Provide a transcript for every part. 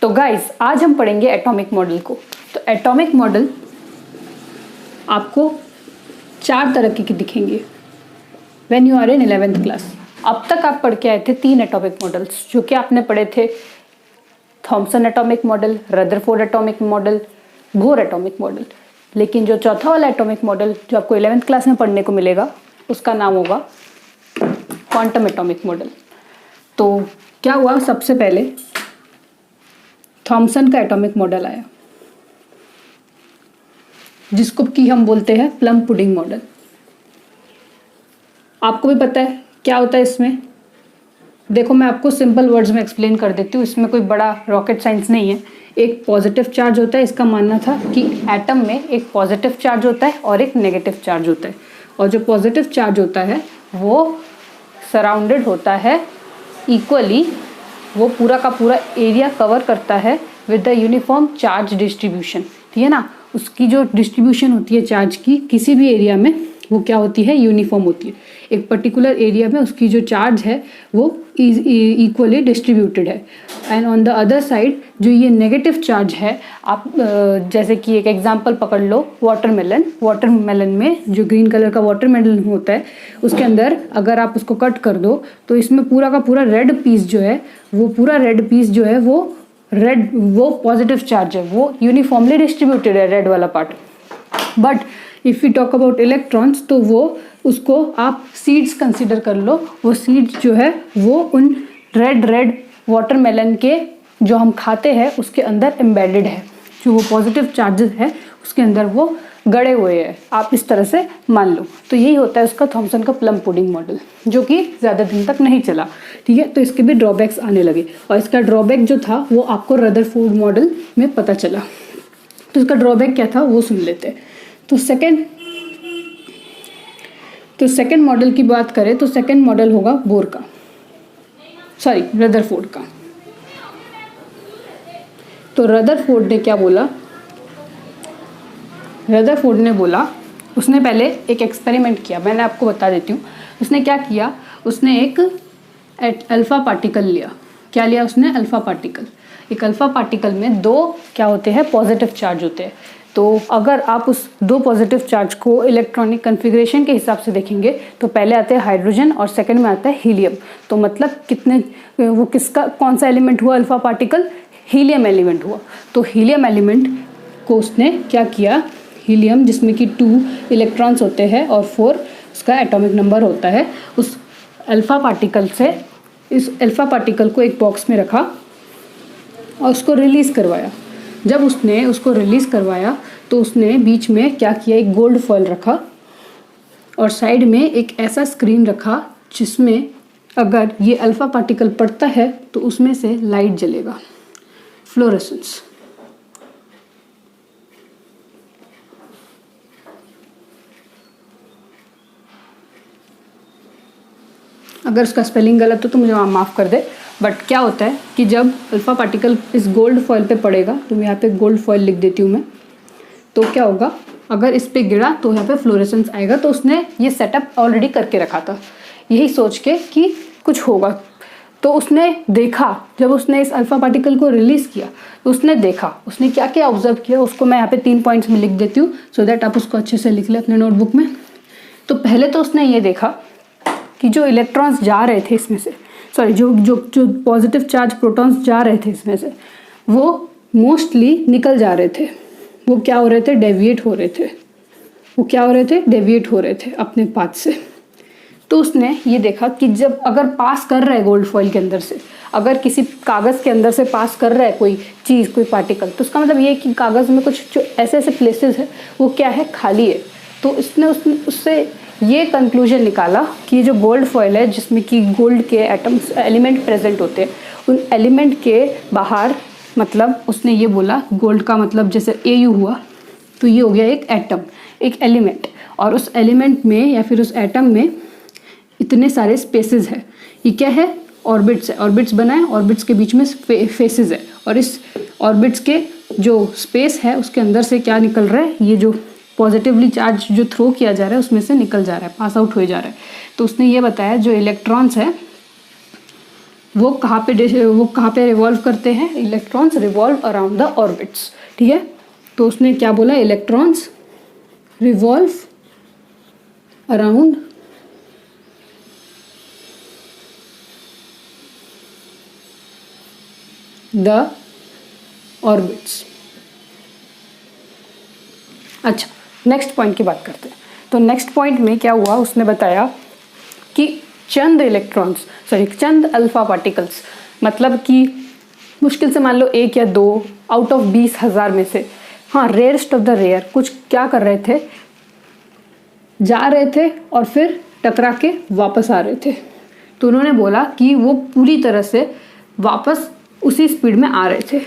तो गाइस आज हम पढ़ेंगे एटॉमिक मॉडल को। तो एटॉमिक मॉडल आपको 4 तरह के दिखेंगे when you are in 11th class. अब तक आप पढ़ के आए थे 3 एटॉमिक मॉडल्स, जो कि आपने पढ़े थे Thomson atomic model, Rutherford atomic model, Bohr atomic model. लेकिन जो चौथा वाला एटॉमिक मॉडल जो आपको 11th क्लास में पढ़ने को मिलेगा उसका नाम होगा क्वांटम एटॉमिक मॉडल। तो क्या हुआ, सबसे पहले थॉमसन का एटॉमिक मॉडल आया जिसको कि हम बोलते हैं प्लम पुडिंग मॉडल। आपको भी पता है क्या होता है इसमें। देखो मैं आपको सिंपल वर्ड्स में एक्सप्लेन कर देती हूँ, इसमें कोई बड़ा रॉकेट साइंस नहीं है। एक पॉजिटिव चार्ज होता है, इसका मानना था कि एटम में एक पॉजिटिव चार्ज होता है और एक नेगेटिव चार्ज होता है, और जो पॉजिटिव चार्ज होता है वो सराउंडेड होता है इक्वली, वो पूरा का पूरा एरिया कवर करता है with the uniform charge distribution. ठीक है ना, उसकी जो डिस्ट्रीब्यूशन होती है चार्ज की किसी भी एरिया में वो क्या होती है, यूनिफॉर्म होती है। एक पर्टिकुलर एरिया में उसकी जो चार्ज है वो इक्वली डिस्ट्रीब्यूटेड है। And on the other side जो ये नेगेटिव चार्ज है, आप जैसे कि एक एग्जांपल पकड़ लो, वाटरमेलन। वाटरमेलन में जो ग्रीन कलर का वाटरमेलन होता है उसके अंदर अगर आप उसको कट कर दो तो इसमें पूरा का पूरा रेड पीस जो है वो पूरा रेड पीस जो है वो रेड, वो पॉजिटिव चार्ज है, वो यूनिफॉर्मली डिस्ट्रीब्यूटेड है रेड वाला part. But if you talk about electrons तो वो उसको आप सीड्स कंसीडर कर लो। वो सीड्स जो है वो उन रेड वाटरमेलन के जो हम खाते हैं उसके अंदर एम्बेडेड है, जो वो पॉजिटिव चार्जेस है उसके अंदर वो गड़े हुए हैं, आप इस तरह से मान लो। तो यही होता है उसका थॉमसन का प्लम पुडिंग मॉडल, जो कि ज़्यादा दिन तक नहीं चला। ठीक है, तो इसके भी ड्रॉबैक्स आने लगे, और इसका ड्रॉबैक जो था वो आपको रदरफोर्ड मॉडल में पता चला। तो इसका ड्रॉबैक क्या था वो सुन लेते हैं। तो सेकेंड मॉडल की बात करें तो सेकेंड मॉडल होगा बोर का, सॉरी रदरफोर्ड का। तो रदरफोर्ड ने क्या बोला, रदरफोर्ड ने बोला, उसने पहले एक एक्सपेरिमेंट किया, मैंने आपको बता देती हूँ। उसने क्या किया, उसने एक अल्फा पार्टिकल लिया। क्या लिया उसने, अल्फा पार्टिकल। एक अल्फा पार्टिकल में 2 क्या होते हैं, पॉजिटिव चार्ज होते हैं। तो अगर आप उस 2 पॉजिटिव चार्ज को इलेक्ट्रॉनिक कन्फिग्रेशन के हिसाब से देखेंगे तो पहले आते हैं हाइड्रोजन और सेकंड में आता है हीलियम। तो मतलब कितने, वो किसका कौन सा एलिमेंट हुआ अल्फा पार्टिकल, हीलियम एलिमेंट हुआ। तो हीलियम एलिमेंट को उसने क्या किया, हीलियम जिसमें कि 2 इलेक्ट्रॉन्स होते हैं और 4 उसका एटॉमिक नंबर होता है, उस अल्फा पार्टिकल से इस अल्फा पार्टिकल को एक बॉक्स में रखा और उसको रिलीज़ करवाया। जब उसने उसको रिलीज़ करवाया तो उसने बीच में क्या किया, एक गोल्ड फॉयल रखा और साइड में एक ऐसा स्क्रीन रखा जिसमें अगर ये अल्फा पार्टिकल पड़ता है तो उसमें से लाइट जलेगा, फ्लोरेसेंस। अगर उसका स्पेलिंग गलत हो तो मुझे माफ़ कर दे। बट क्या होता है कि जब अल्फ़ा पार्टिकल इस गोल्ड फॉयल पे पड़ेगा, तो यहाँ पे गोल्ड फॉयल लिख देती हूँ मैं, तो क्या होगा, अगर इस पे गिरा तो यहाँ पे फ्लोरेसेंस आएगा। तो उसने ये सेटअप ऑलरेडी करके रखा था यही सोच के कि कुछ होगा। तो उसने देखा, जब उसने इस अल्फ़ा पार्टिकल को रिलीज़ किया तो उसने देखा, उसने क्या क्या ऑब्जर्व किया, उसको मैं यहाँ पे 3 पॉइंट्स में लिख देती हूँ सो दैट आप उसको अच्छे से लिख लें अपने नोटबुक में। तो पहले तो उसने ये देखा कि जो इलेक्ट्रॉन्स जा रहे थे इसमें से, सॉरी जो पॉजिटिव चार्ज प्रोटॉन्स जा रहे थे इसमें से, वो मोस्टली निकल जा रहे थे। वो क्या हो रहे थे, डेविएट हो रहे थे। वो क्या हो रहे थे, डेविएट हो रहे थे अपने पाथ से। तो उसने ये देखा कि जब अगर पास कर रहा है गोल्ड फॉयल के अंदर से, अगर किसी कागज़ के अंदर से पास कर रहा है कोई चीज़, कोई पार्टिकल, तो उसका मतलब ये कि कागज़ में कुछ जो ऐसे ऐसे प्लेसेस है वो क्या है, खाली है। तो उसने उससे ये कंक्लूजन निकाला कि ये जो गोल्ड फॉयल है जिसमें कि गोल्ड के एटम्स एलिमेंट प्रेजेंट होते हैं, उन एलिमेंट के बाहर, मतलब उसने ये बोला गोल्ड का मतलब जैसे AU हुआ तो ये हो गया एक एटम, एक एलिमेंट, और उस एलिमेंट में या फिर उस एटम में इतने सारे स्पेसेस है। ये क्या है, ऑर्बिट्स है, ऑर्बिट्स बनाए, ऑर्बिट्स के बीच में फेसेस है, और इस ऑर्बिट्स के जो स्पेस है उसके अंदर से क्या निकल रहा है, ये जो पॉजिटिवली चार्ज जो थ्रो किया जा रहा है उसमें से निकल जा रहा है, पास आउट हो जा रहा है। तो उसने ये बताया जो इलेक्ट्रॉन्स है वो कहाँ पे रिवॉल्व करते हैं? Electrons revolve around the orbits, ठीक है। तो उसने क्या बोला? Electrons revolve around the orbits. अच्छा, नेक्स्ट पॉइंट की बात करते हैं। तो नेक्स्ट पॉइंट में क्या हुआ, उसने बताया कि चंद अल्फा पार्टिकल्स, मतलब कि मुश्किल से मान लो 1 या 2 आउट ऑफ 20,000 में से, हाँ रेयरेस्ट ऑफ द रेयर, कुछ क्या कर रहे थे, जा रहे थे और फिर टकरा के वापस आ रहे थे। तो उन्होंने बोला कि वो पूरी तरह से वापस उसी स्पीड में आ रहे थे।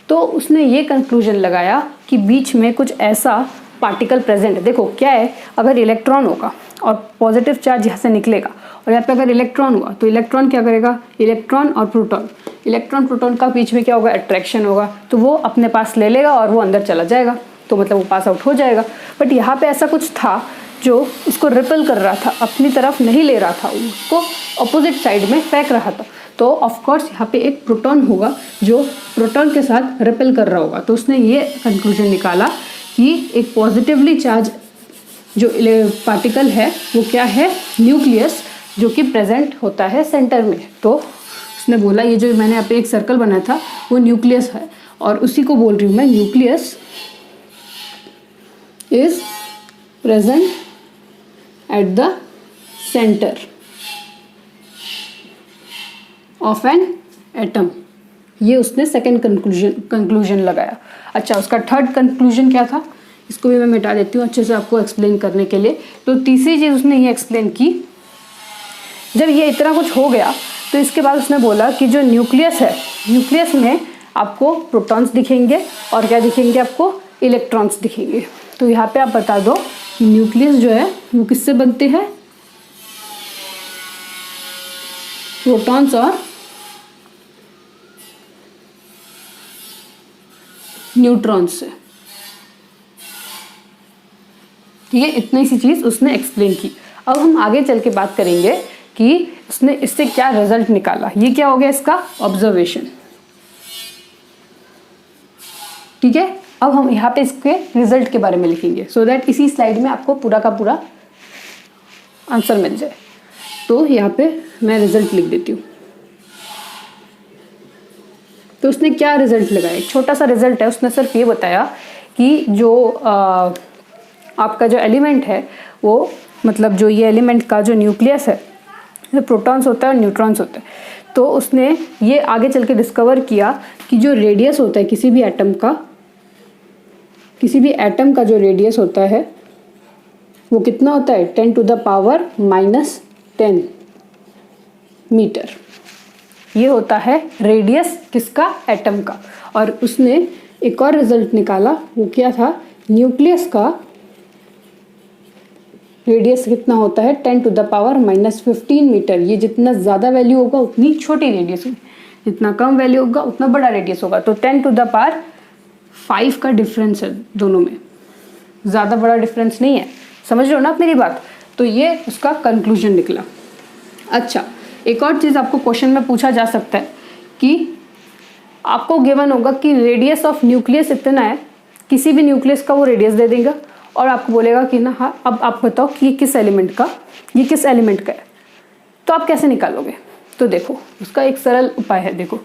तो उसने ये कंक्लूजन लगाया कि बीच में कुछ ऐसा पार्टिकल प्रेजेंट है। देखो क्या है, अगर इलेक्ट्रॉन होगा और पॉजिटिव चार्ज यहाँ से निकलेगा और यहाँ पे अगर इलेक्ट्रॉन हुआ तो इलेक्ट्रॉन क्या करेगा, इलेक्ट्रॉन और प्रोटॉन का बीच में क्या होगा, अट्रैक्शन होगा, तो वो अपने पास ले लेगा और वो अंदर चला जाएगा, तो मतलब वो पास आउट हो जाएगा। बट यहाँ पे ऐसा कुछ था जो उसको रिपेल कर रहा था, अपनी तरफ नहीं ले रहा था, उसको अपोजिट साइड में फेंक रहा था। तो ऑफकोर्स यहाँ पे एक प्रोटॉन होगा जो प्रोटॉन के साथ रिपेल कर रहा होगा। तो उसने ये कंक्लूजन निकाला कि एक पॉजिटिवली चार्ज जो पार्टिकल है वो क्या है, न्यूक्लियस, जो कि प्रेजेंट होता है सेंटर में। तो उसने बोला ये जो मैंने यहाँ पे एक सर्कल बनाया था वो न्यूक्लियस है, और उसी को बोल रही हूँ मैं, nucleus is present at the centre of an atom. ये उसने सेकेंड कंक्लूजन लगाया। अच्छा, उसका थर्ड कंक्लूजन क्या था, इसको भी मैं मिटा देती हूँ अच्छे से आपको एक्सप्लेन करने के लिए। तो तीसरी चीज़ उसने ये एक्सप्लेन की, जब ये इतना कुछ हो गया तो इसके बाद उसने बोला कि जो न्यूक्लियस है, न्यूक्लियस में आपको प्रोटॉन्स दिखेंगे और क्या दिखेंगे, आपको इलेक्ट्रॉन्स दिखेंगे। तो यहाँ पे आप बता दो न्यूक्लियस जो है वो किससे बनते हैं, प्रोटॉन्स और न्यूट्रॉन्स से। ठीक है, इतनी सी चीज उसने एक्सप्लेन की। अब हम आगे चल के बात करेंगे कि उसने इससे क्या रिजल्ट निकाला। ये क्या हो गया, इसका ऑब्जर्वेशन। ठीक है, अब हम यहाँ पे इसके रिजल्ट के बारे में लिखेंगे सो दैट इसी स्लाइड में आपको पूरा का पूरा आंसर मिल जाए। तो यहाँ पे मैं रिजल्ट लिख देती हूँ। तो उसने क्या रिजल्ट लगाया, एक छोटा सा रिजल्ट है। उसने सिर्फ ये बताया कि जो आपका जो एलिमेंट है वो, मतलब जो ये एलिमेंट का जो न्यूक्लियस है, जो प्रोटॉन्स होता है और न्यूट्रॉन्स होते हैं। तो उसने ये आगे चल के डिस्कवर किया कि जो रेडियस होता है किसी भी एटम का जो रेडियस होता है वो कितना होता है, 10⁻⁻10 मीटर। ये होता है रेडियस किसका, एटम का। और उसने एक और रिजल्ट निकाला, वो क्या था, न्यूक्लियस का रेडियस कितना होता है, 10⁻⁻15 मीटर। ये जितना ज़्यादा वैल्यू होगा उतनी छोटी रेडियस होगी, जितना कम वैल्यू होगा उतना बड़ा रेडियस होगा। तो 10⁵ का डिफरेंस है दोनों में, ज़्यादा बड़ा डिफरेंस नहीं है। समझ रहे हो ना आप मेरी बात। तो ये उसका कंक्लूजन निकला। अच्छा, एक और चीज़ आपको क्वेश्चन में पूछा जा सकता है कि आपको गिवन होगा कि रेडियस ऑफ न्यूक्लियस इतना है, किसी भी न्यूक्लियस का वो रेडियस दे देगा और आपको बोलेगा कि ना हाँ अब आप बताओ कि ये किस एलिमेंट का है। तो आप कैसे निकालोगे। तो देखो उसका एक सरल उपाय है। देखो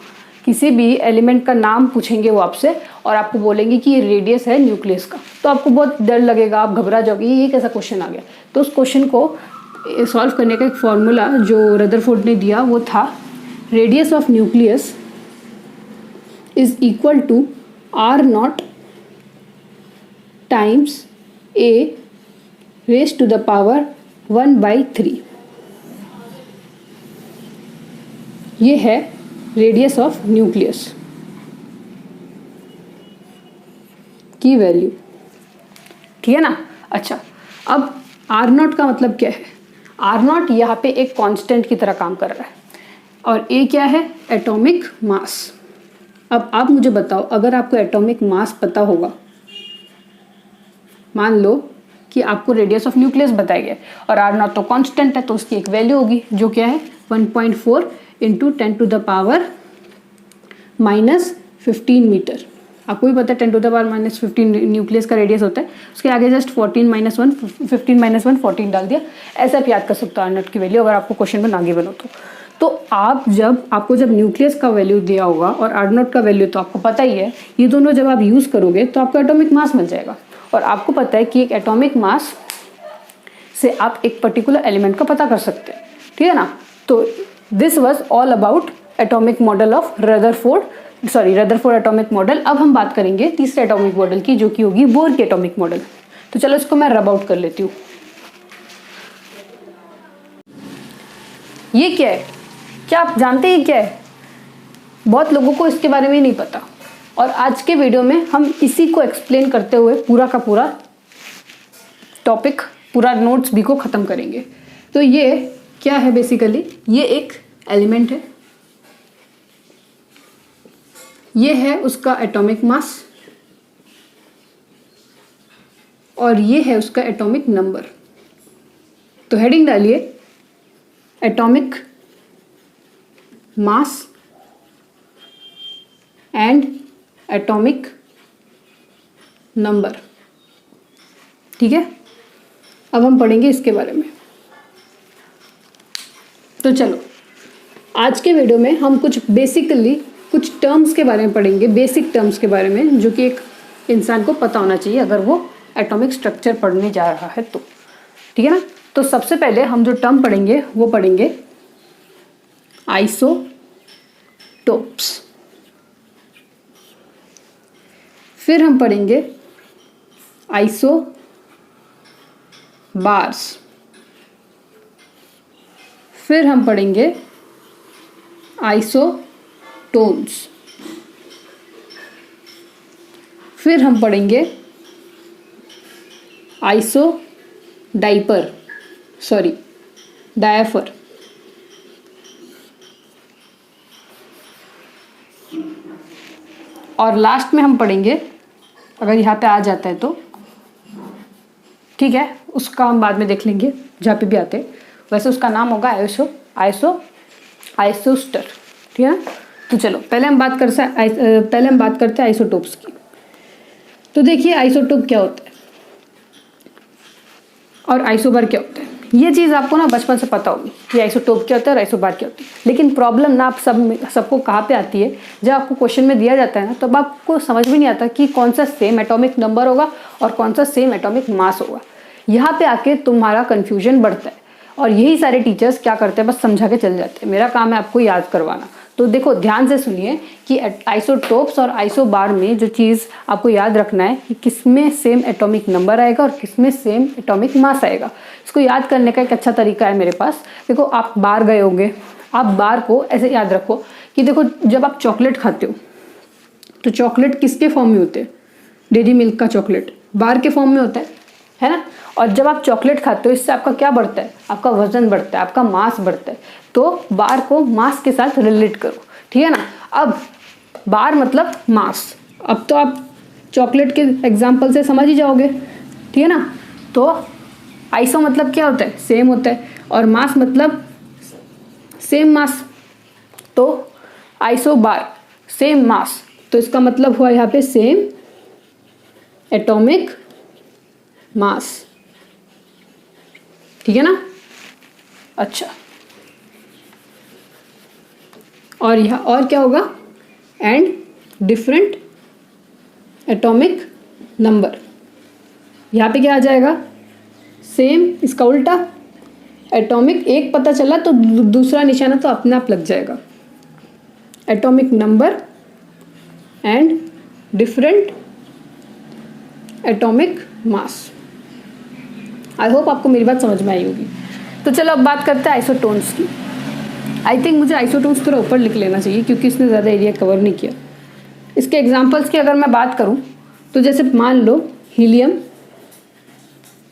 किसी भी एलिमेंट का नाम पूछेंगे वो आपसे और आपको बोलेंगे कि ये रेडियस है न्यूक्लियस का, तो आपको बहुत डर लगेगा, आप घबरा जाओगे, ये कैसा क्वेश्चन आ गया। तो उस क्वेश्चन को सॉल्व करने का एक फॉर्मूला जो रदरफोर्ड ने दिया वो था, radius of nucleus is equal to R0 times A raise to the power 1/3। ये है रेडियस ऑफ न्यूक्लियस की वैल्यू। ठीक है ना। अच्छा, अब R0 का मतलब क्या है, R0 यहाँ पे एक कांस्टेंट की तरह काम कर रहा है और A क्या है, एटॉमिक मास। अब आप मुझे बताओ, अगर आपको एटॉमिक मास पता होगा, मान लो कि आपको रेडियस ऑफ न्यूक्लियस बताया गया और R0 तो कांस्टेंट है, तो उसकी एक वैल्यू होगी जो क्या है 1.4 इंटू 10⁻⁻15 मीटर। आपको भी पता है 10⁻⁻15 न्यूक्लियस का रेडियस होता है। उसके आगे जस्ट 14-1 15-1 14 डाल दिया। ऐसे आप याद कर सकते हो R0 की वैल्यू, अगर आपको क्वेश्चन में ना गिवन हो तो आपको जब न्यूक्लियस का वैल्यू दिया होगा और R0 का वैल्यू तो आपको पता ही है, ये दोनों जब आप यूज़ करोगे तो आपको एटॉमिक मास मिल जाएगा। और आपको पता है कि एक एटॉमिक मास से आप एक पर्टिकुलर एलिमेंट का पता कर सकते हैं, ठीक है ना। तो this was all about atomic model of Rutherford atomic model. अब हम बात करेंगे तीसरे एटॉमिक मॉडल की, जो कि होगी बोर की एटॉमिक मॉडल। तो चलो इसको मैं रब आउट कर लेती हूँ। ये क्या है, क्या आप जानते हैं क्या है? बहुत लोगों को इसके बारे में नहीं पता, और आज के वीडियो में हम इसी को एक्सप्लेन करते हुए पूरा का पूरा टॉपिक, पूरा नोट्स भी को ख़त्म करेंगे। तो ये क्या है बेसिकली, ये एक एलिमेंट है, ये है उसका एटॉमिक मास, और ये है उसका एटॉमिक नंबर। तो हेडिंग डालिए atomic mass and atomic number, ठीक है। अब हम पढ़ेंगे इसके बारे में। तो चलो आज के वीडियो में हम कुछ टर्म्स के बारे में पढ़ेंगे, बेसिक टर्म्स के बारे में, जो कि एक इंसान को पता होना चाहिए अगर वो एटॉमिक स्ट्रक्चर पढ़ने जा रहा है तो, ठीक है ना। तो सबसे पहले हम जो टर्म पढ़ेंगे वो पढ़ेंगे आइसोटोप्स, फिर हम पढ़ेंगे आइसोबार्स, फिर हम पढ़ेंगे आइसोटोन्स, फिर हम पढ़ेंगे डायफर, और लास्ट में हम पढ़ेंगे, अगर यहाँ पे आ जाता है तो ठीक है, उसका हम बाद में देख लेंगे जहाँ पे भी आते हैं। वैसे उसका नाम होगा आइसोस्टर, ठीक है। तो चलो पहले हम बात करते हैं आइसोटोप्स की। तो देखिए आइसोटोप क्या होता है और आइसोबार क्या होता है। ये चीज़ आपको ना बचपन से पता होगी कि आइसोटोप क्या होता है और आइसोबार क्या होती है, लेकिन प्रॉब्लम ना आप सबको कहाँ पे आती है, जब आपको क्वेश्चन में दिया जाता है ना, तब आपको समझ भी नहीं आता कि कौन सा सेम एटॉमिक नंबर होगा और कौन सा सेम एटॉमिक मास होगा। यहाँ पे आके तुम्हारा कन्फ्यूजन बढ़ता है, और यही सारे टीचर्स क्या करते हैं, बस समझा के चल जाते हैं। मेरा काम है आपको याद करवाना। तो देखो ध्यान से सुनिए कि आइसोटोप्स और आइसोबार में जो चीज़ आपको याद रखना है कि किसमें सेम एटॉमिक नंबर आएगा और किसमें सेम एटॉमिक मास आएगा। इसको याद करने का एक अच्छा तरीका है मेरे पास। देखो आप बार गए होंगे, आप बार को ऐसे याद रखो कि देखो जब आप चॉकलेट खाते हो तो चॉकलेट किसके फॉर्म में होते हैं, डेयरी मिल्क का चॉकलेट बार के फॉर्म में होता है ना। और जब आप चॉकलेट खाते हो इससे आपका क्या बढ़ता है, आपका वजन बढ़ता है, आपका मास बढ़ता है। तो बार को मास के साथ रिलेट करो, ठीक है ना। अब बार मतलब मास, अब तो आप चॉकलेट के एग्जाम्पल से समझ ही जाओगे, ठीक है ना। तो आइसो मतलब क्या होता है, सेम होता है, और मास मतलब सेम मास। तो आइसो बार सेम मास, तो इसका मतलब हुआ यहाँ पे सेम एटॉमिक मास, ठीक है ना। अच्छा, और यहाँ और क्या होगा, एंड डिफरेंट एटॉमिक नंबर। यहाँ पे क्या आ जाएगा, सेम, इसका उल्टा एटॉमिक, एक पता चला तो दूसरा निशाना तो अपने आप लग जाएगा। Atomic number and different atomic mass. I hope आपको मेरी बात समझ में आई होगी। तो चलो अब बात करते हैं आइसोटोन्स की। आई थिंक मुझे आइसोटोन्स थोड़ा ऊपर लिख लेना चाहिए क्योंकि इसने ज़्यादा एरिया कवर नहीं किया। इसके एग्जांपल्स की अगर मैं बात करूं तो जैसे मान लो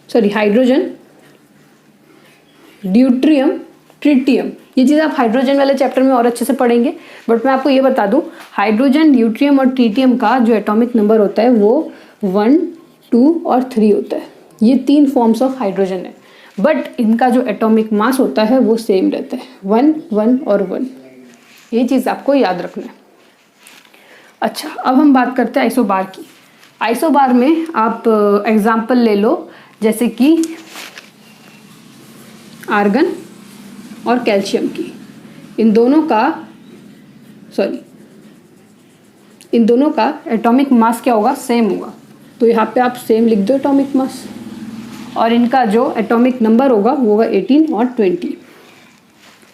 हाइड्रोजन, ड्यूट्रियम, ट्रिटियम। ये चीज़ आप हाइड्रोजन वाले चैप्टर में और अच्छे से पढ़ेंगे, बट मैं आपको ये बता दूं हाइड्रोजन, ड्यूट्रियम और ट्रिटियम का जो एटॉमिक नंबर होता है वो 1, 2 और 3 होता है। ये 3 फॉर्म्स ऑफ हाइड्रोजन है, बट इनका जो एटॉमिक मास होता है वो सेम रहता है, 1, 1 और 1, ये चीज़ आपको याद रखना है। अच्छा, अब हम बात करते हैं आइसोबार की। आइसोबार में आप एग्जाम्पल ले लो, जैसे कि आर्गन और कैल्शियम की। इन दोनों का एटॉमिक मास क्या होगा, सेम होगा। तो यहाँ पे आप सेम लिख दो एटॉमिक मास, और इनका जो एटॉमिक नंबर होगा वो होगा 18 और 20।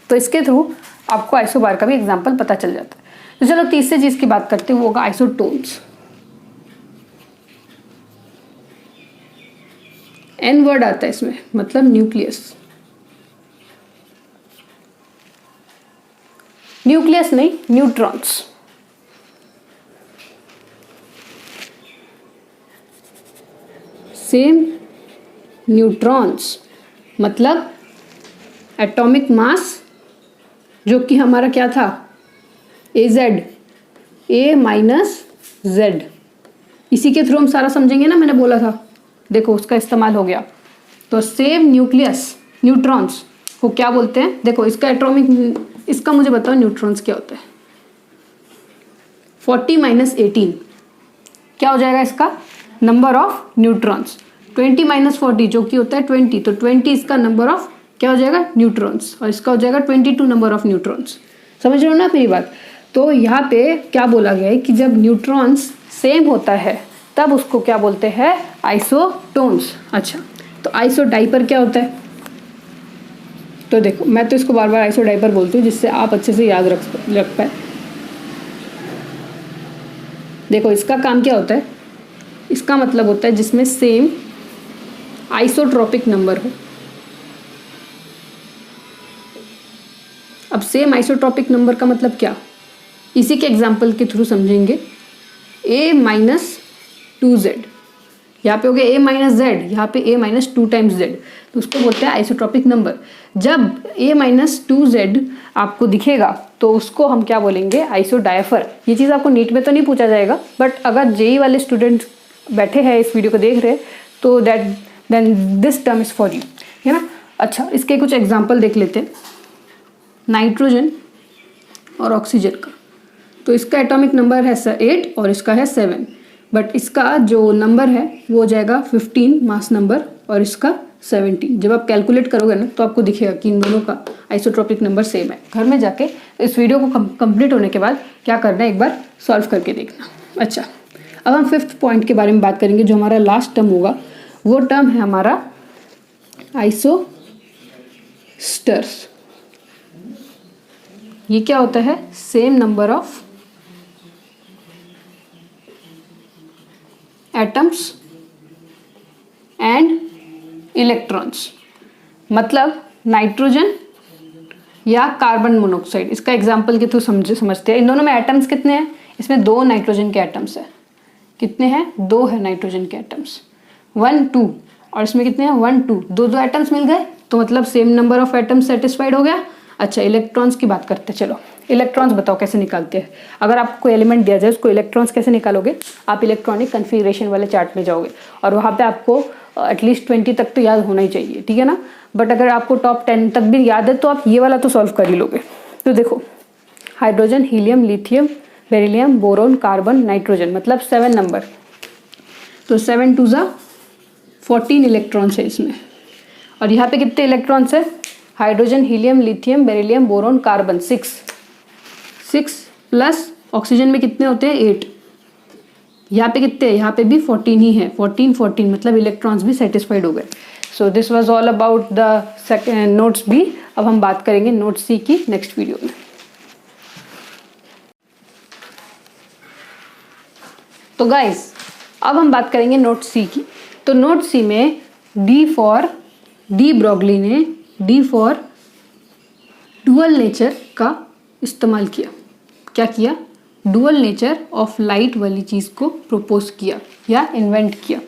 तो इसके थ्रू आपको आइसोबार का भी एग्जाम्पल पता चल जाता है। तो चलो तीसरी चीज़ की बात करते हैं, वो होगा आइसोटोन्स। एन वर्ड आता है इसमें, मतलब न्यूक्लियस। न्यूक्लियस नहीं, न्यूट्रॉन्स। सेम न्यूट्रॉन्स मतलब एटॉमिक मास जो कि हमारा क्या था, AZ, A-Z। इसी के थ्रू हम सारा समझेंगे ना, मैंने बोला था। देखो उसका इस्तेमाल हो गया। तो सेम न्यूक्लियस, न्यूट्रॉन्स को क्या बोलते हैं? देखो इसका एटॉमिक, इसका मुझे बताओ न्यूट्रॉन्स क्या होता है। 40 - 18 क्या हो जाएगा इसका? Number of neutrons. 20 - 40 जो कि होता है 20, तो 20 इसका नंबर ऑफ क्या हो जाएगा, न्यूट्रॉन्स। और इसका हो जाएगा 22 नंबर ऑफ न्यूट्रॉन्स। समझ रहे हो ना मेरी बात? तो यहाँ पे क्या बोला गया है कि जब न्यूट्रॉन्स सेम होता है तब उसको क्या बोलते हैं, आइसोटोन्स। अच्छा, तो आइसोडाइपर क्या होता है? तो देखो मैं तो इसको बार बार आइसोडाइपर बोलती हूँ जिससे आप अच्छे से याद रख पाए। देखो इसका काम क्या होता है, इसका मतलब होता है जिसमें सेम आइसोट्रोपिक नंबर हो। अब सेम आइसोट्रोपिक नंबर का मतलब क्या, इसी के एग्जाम्पल के थ्रू समझेंगे। A-2Z, यहाँ पे हो गया A-Z, यहाँ पे A-2 टाइम्स Z, तो उसको बोलते हैं आइसोट्रोपिक नंबर। जब A-2Z आपको दिखेगा तो उसको हम क्या बोलेंगे, आइसोडाइफर। ये चीज़ आपको नीट में तो नहीं पूछा जाएगा, बट अगर जेई वाले स्टूडेंट बैठे हैं इस वीडियो को देख रहे हैं तो then this term is for you, है ना। अच्छा, इसके कुछ एग्जाम्पल देख लेते हैं। नाइट्रोजन और ऑक्सीजन का, तो इसका एटॉमिक नंबर है 8 और इसका है 7, बट इसका जो नंबर है वो हो जाएगा 15 मास नंबर और इसका 17। जब आप कैलकुलेट करोगे ना तो आपको दिखेगा कि इन दोनों का आइसोट्रोपिक नंबर सेम है। घर में जाके इस वीडियो को कंप्लीट होने के बाद क्या करना है, एक बार सॉल्व करके देखना। अच्छा, अब हम 5th पॉइंट के बारे में बात करेंगे, जो हमारा लास्ट टर्म होगा। वो टर्म है हमारा आइसोस्टर्स। ये क्या होता है, same number of atoms and electrons. मतलब नाइट्रोजन या कार्बन मोनोऑक्साइड, इसका एग्जाम्पल के थ्रू समझते हैं। इन दोनों में एटम्स कितने हैं, इसमें 2 नाइट्रोजन के एटम्स है। कितने हैं, 2 है नाइट्रोजन के एटम्स, 1 2, और इसमें कितने हैं, 1 2, 2 एटम्स मिल गए, तो मतलब same number of atoms satisfied हो गया। अच्छा, इलेक्ट्रॉन्स की बात करते हैं। चलो इलेक्ट्रॉन्स बताओ कैसे निकालते हैं। अगर आपको कोई एलिमेंट दिया जाए उसको इलेक्ट्रॉन्स कैसे निकालोगे, आप इलेक्ट्रॉनिक कन्फिग्रेशन वाले चार्ट में जाओगे और वहाँ पे आपको एटलीस्ट 20 तक तो याद होना ही चाहिए, ठीक है ना। बट अगर आपको टॉप 10 तक भी याद है तो आप ये वाला तो सॉल्व कर ही लोगे। तो देखो, hydrogen, helium, lithium, beryllium, boron, carbon, nitrogen, मतलब 7 नंबर। तो 7 2 14 इलेक्ट्रॉन्स है इसमें। और यहाँ पे कितने इलेक्ट्रॉन्स है, hydrogen, helium, lithium, beryllium, boron, carbon, 6 plus oxygen में कितने होते हैं, 8। यहाँ पे कितने, यहाँ पे भी 14 ही है, 14 मतलब इलेक्ट्रॉन्स भी सेटिस्फाइड हो गए। So this was all about the notes बी। अब हम बात करेंगे नोट सी की नेक्स्ट वीडियो में। तो गाइस अब हम बात करेंगे नोट सी की। तो नोट सी में डी ब्रॉगली ने डी फॉर डुअल नेचर का इस्तेमाल किया। क्या किया, डुअल नेचर ऑफ लाइट वाली चीज़ को प्रपोज किया या इन्वेंट किया।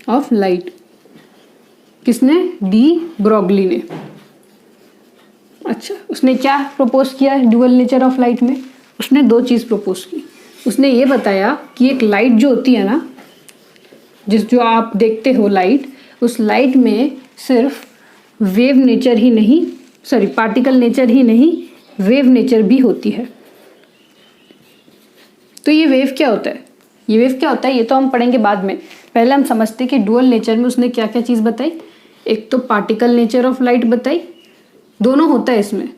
ऑफ लाइट किसने, डी ब्रॉगली ने। अच्छा, उसने क्या प्रपोज किया डुअल नेचर ऑफ लाइट में, उसने 2 चीज़ प्रपोज की। उसने ये बताया कि एक लाइट जो होती है ना, जो आप देखते हो लाइट, उस लाइट में सिर्फ वेव नेचर ही नहीं, पार्टिकल नेचर ही नहीं, वेव नेचर भी होती है। तो ये वेव क्या होता है, ये वेव क्या होता है ये तो हम पढ़ेंगे बाद में। पहले हम समझते कि डुअल नेचर में उसने क्या क्या चीज़ बताई। एक तो पार्टिकल नेचर ऑफ लाइट बताई, दोनों होता है इसमें,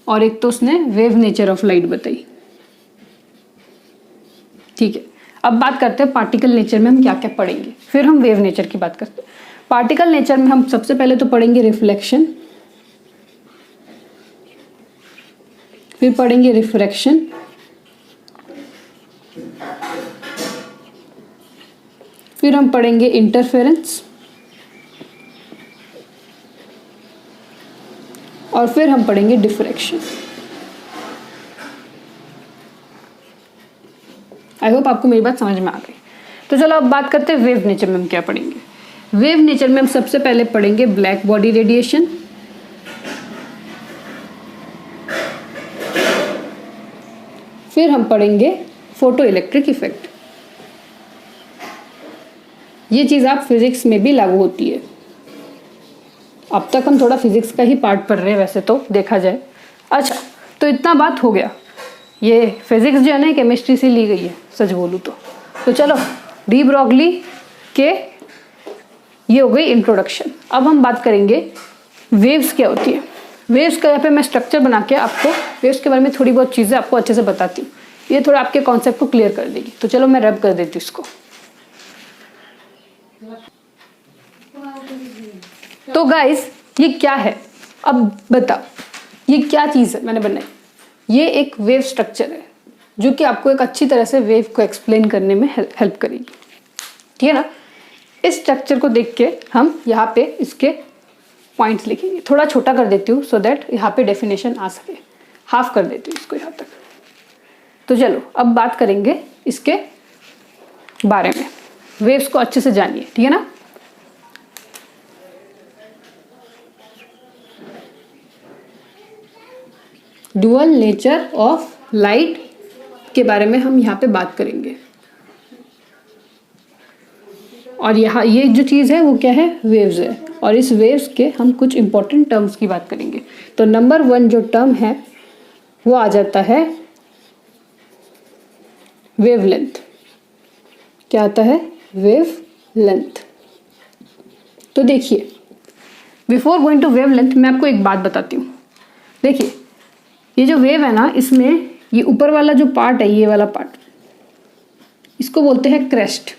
और एक तो उसने वेव नेचर ऑफ लाइट बताई। ठीक है, अब बात करते हैं पार्टिकल नेचर में हम क्या क्या पढ़ेंगे, फिर हम वेव नेचर की बात करते हैं। पार्टिकल नेचर में हम सबसे पहले तो पढ़ेंगे रिफ्लेक्शन, फिर पढ़ेंगे रिफ्रैक्शन, फिर हम पढ़ेंगे इंटरफेरेंस, और फिर हम पढ़ेंगे डिफ्रैक्शन। आई होप आपको मेरी बात समझ में आ गई। तो चलो अब बात करते हैं वेव नेचर में हम क्या पढ़ेंगे। वेव नेचर में हम सबसे पहले पढ़ेंगे ब्लैक बॉडी रेडिएशन, फिर हम पढ़ेंगे फोटो इलेक्ट्रिक इफेक्ट। ये चीज़ आप फिजिक्स में भी लागू होती है। अब तक हम थोड़ा फिजिक्स का ही पार्ट पढ़ रहे हैं वैसे तो देखा जाए। अच्छा, तो इतना बात हो गया। ये फिजिक्स जो है ना केमिस्ट्री से ली गई है सच बोलूँ तो चलो डी ब्रॉगली के ये हो गई इंट्रोडक्शन। अब हम बात करेंगे वेव्स क्या होती है। वेव्स का यहाँ पे मैं स्ट्रक्चर बना के आपको वेव्स के बारे में थोड़ी बहुत चीज़ें आपको अच्छे से बताती हूँ। ये थोड़ा आपके कॉन्सेप्ट को क्लियर कर देगी। तो चलो मैं रब कर देती हूँ इसको। तो गाइस ये क्या है, अब बताओ ये क्या चीज़ है मैंने बनाई। ये एक वेव स्ट्रक्चर है जो कि आपको एक अच्छी तरह से वेव को एक्सप्लेन करने में हेल्प करेगी। ठीक है ना। इस स्ट्रक्चर को देख के हम यहाँ पे इसके पॉइंट्स लिखेंगे। थोड़ा छोटा कर देती हूँ सो दैट यहाँ पे डेफिनेशन आ सके। हाफ कर देती हूँ इसको यहाँ तक। तो चलो अब बात करेंगे इसके बारे में। वेव्स को अच्छे से जानिए, ठीक है ना। डुअल नेचर ऑफ लाइट के बारे में हम यहाँ पे बात करेंगे। और यहाँ ये जो चीज़ है वो क्या है, वेव्स है। और इस वेव्स के हम कुछ इंपॉर्टेंट टर्म्स की बात करेंगे। तो नंबर 1 जो टर्म है वो आ जाता है वेवलेंथ। क्या आता है, वेवलेंथ। तो देखिए बिफोर गोइंग टू वेवलेंथ मैं आपको एक बात बताती हूँ। देखिए ये जो वेव है ना, इसमें ये ऊपर वाला जो पार्ट है, ये वाला पार्ट, इसको बोलते हैं क्रेस्ट।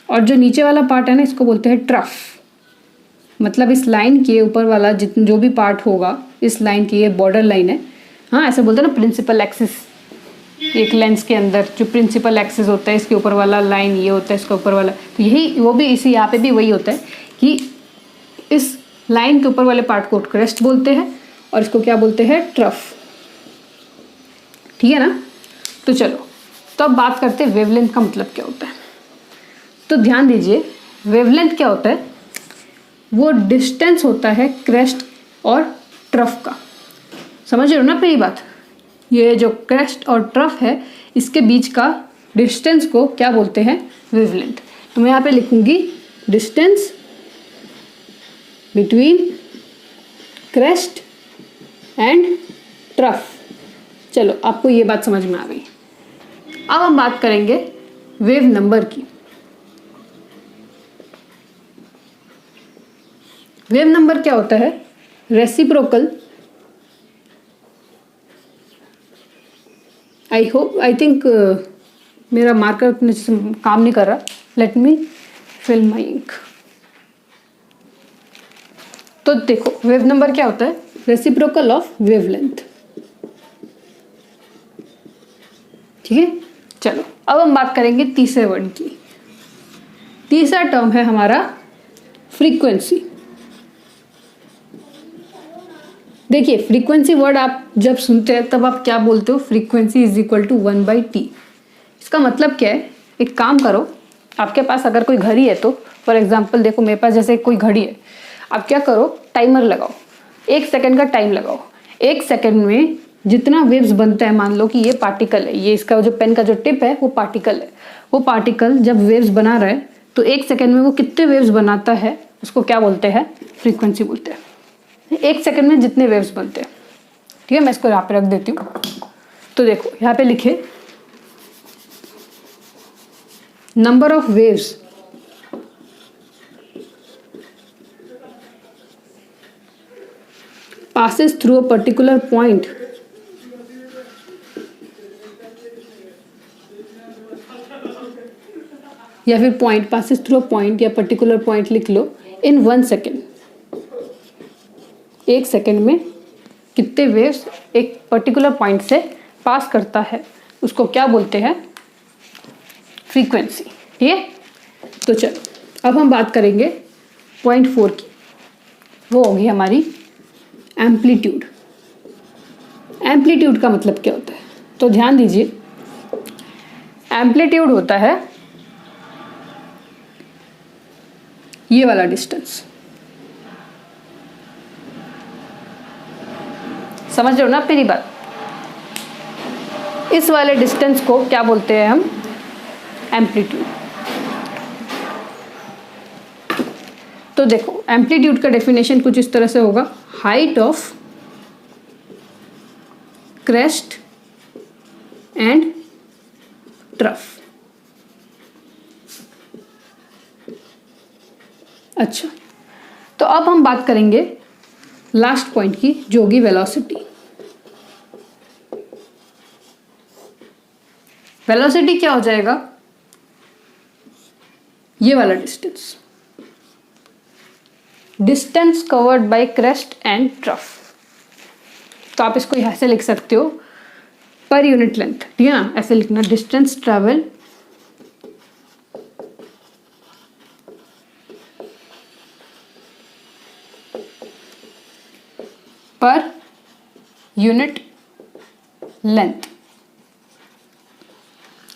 और जो नीचे वाला पार्ट है ना, इसको बोलते हैं ट्रफ। मतलब इस लाइन के ऊपर वाला जितना जो भी पार्ट होगा, इस लाइन की ये बॉर्डर लाइन है। हाँ ऐसे बोलते हैं ना प्रिंसिपल एक्सिस। एक लेंस के अंदर जो प्रिंसिपल एक्सिस होता है, इसके ऊपर वाला लाइन ये होता है, इसके ऊपर वाला, तो यही वो भी इसी यहाँ पे भी वही होता है कि इस लाइन के ऊपर वाले पार्ट को क्रेस्ट बोलते हैं और इसको क्या बोलते हैं, ट्रफ। ठीक है ना। तो चलो तो अब बात करते हैं वेवलेंथ का मतलब क्या होता है। तो ध्यान दीजिए वेवलेंथ क्या होता है, वो डिस्टेंस होता है क्रेस्ट और ट्रफ का। समझ रहे हो ना पहली बात, ये जो क्रेस्ट और ट्रफ है इसके बीच का डिस्टेंस को क्या बोलते हैं, वेवलेंथ। तो मैं यहाँ पे लिखूंगी distance between crest and trough. चलो आपको ये बात समझ में आ गई। अब हम बात करेंगे वेव नंबर की। वेव नंबर क्या होता है, रेसिप्रोकल। आई थिंक मेरा मार्कर काम नहीं कर रहा। Let me fill my ink. तो देखो वेव नंबर क्या होता है, रेसिप्रोकल ऑफ वेवलेंथ। ठीक है। चलो अब हम बात करेंगे तीसरे वर्ड की। तीसरा टर्म है हमारा फ्रीक्वेंसी। देखिए फ्रीक्वेंसी वर्ड आप जब सुनते हैं तब आप क्या बोलते हो, frequency is equal to 1/t। इसका मतलब क्या है, एक काम करो, आपके पास अगर कोई घड़ी है तो फॉर एग्जांपल देखो मेरे पास जैसे कोई घड़ी है, आप क्या करो, टाइमर लगाओ, 1 सेकंड का टाइम लगाओ। 1 सेकंड में जितना वेव्स बनता है, मान लो कि ये पार्टिकल है, ये इसका जो पेन का जो टिप है वो पार्टिकल है। वो पार्टिकल जब वेव्स बना रहा है तो 1 सेकंड में वो कितने वेव्स बनाता है, उसको क्या बोलते हैं, फ्रीक्वेंसी बोलते हैं। 1 सेकंड में जितने वेव्स बनते हैं। ठीक है, मैं इसको यहाँ पे रख देती हूँ। तो देखो यहाँ पे लिखे number of waves passes through a particular point या फिर point passes through a point या पर्टिकुलर पॉइंट लिख लो in 1 सेकेंड, 1 सेकेंड में कितने वेव्स एक पर्टिकुलर पॉइंट से पास करता है उसको क्या बोलते हैं, फ्रीक्वेंसी। ठीक है, तो चलो अब हम बात करेंगे पॉइंट 4 की, वो होगी हमारी एम्पलीट्यूड। एम्पलीट्यूड का मतलब क्या होता है, तो ध्यान दीजिए, एम्पलीट्यूड होता है ये वाला डिस्टेंस, समझ रहे हो ना मेरी बात, इस वाले डिस्टेंस को क्या बोलते हैं हम, एम्पलीट्यूड। तो देखो एम्पलीट्यूड का डेफिनेशन कुछ इस तरह से होगा, height of crest and trough. अच्छा, तो अब हम बात करेंगे लास्ट पॉइंट की, जो होगी वेलोसिटी। वेलोसिटी क्या हो जाएगा, ये वाला distance, distance covered by crest and trough. तो आप इसको यहां से लिख सकते हो पर यूनिट लेंथ, ठीक है ना, ऐसे लिखना, distance travel per unit length.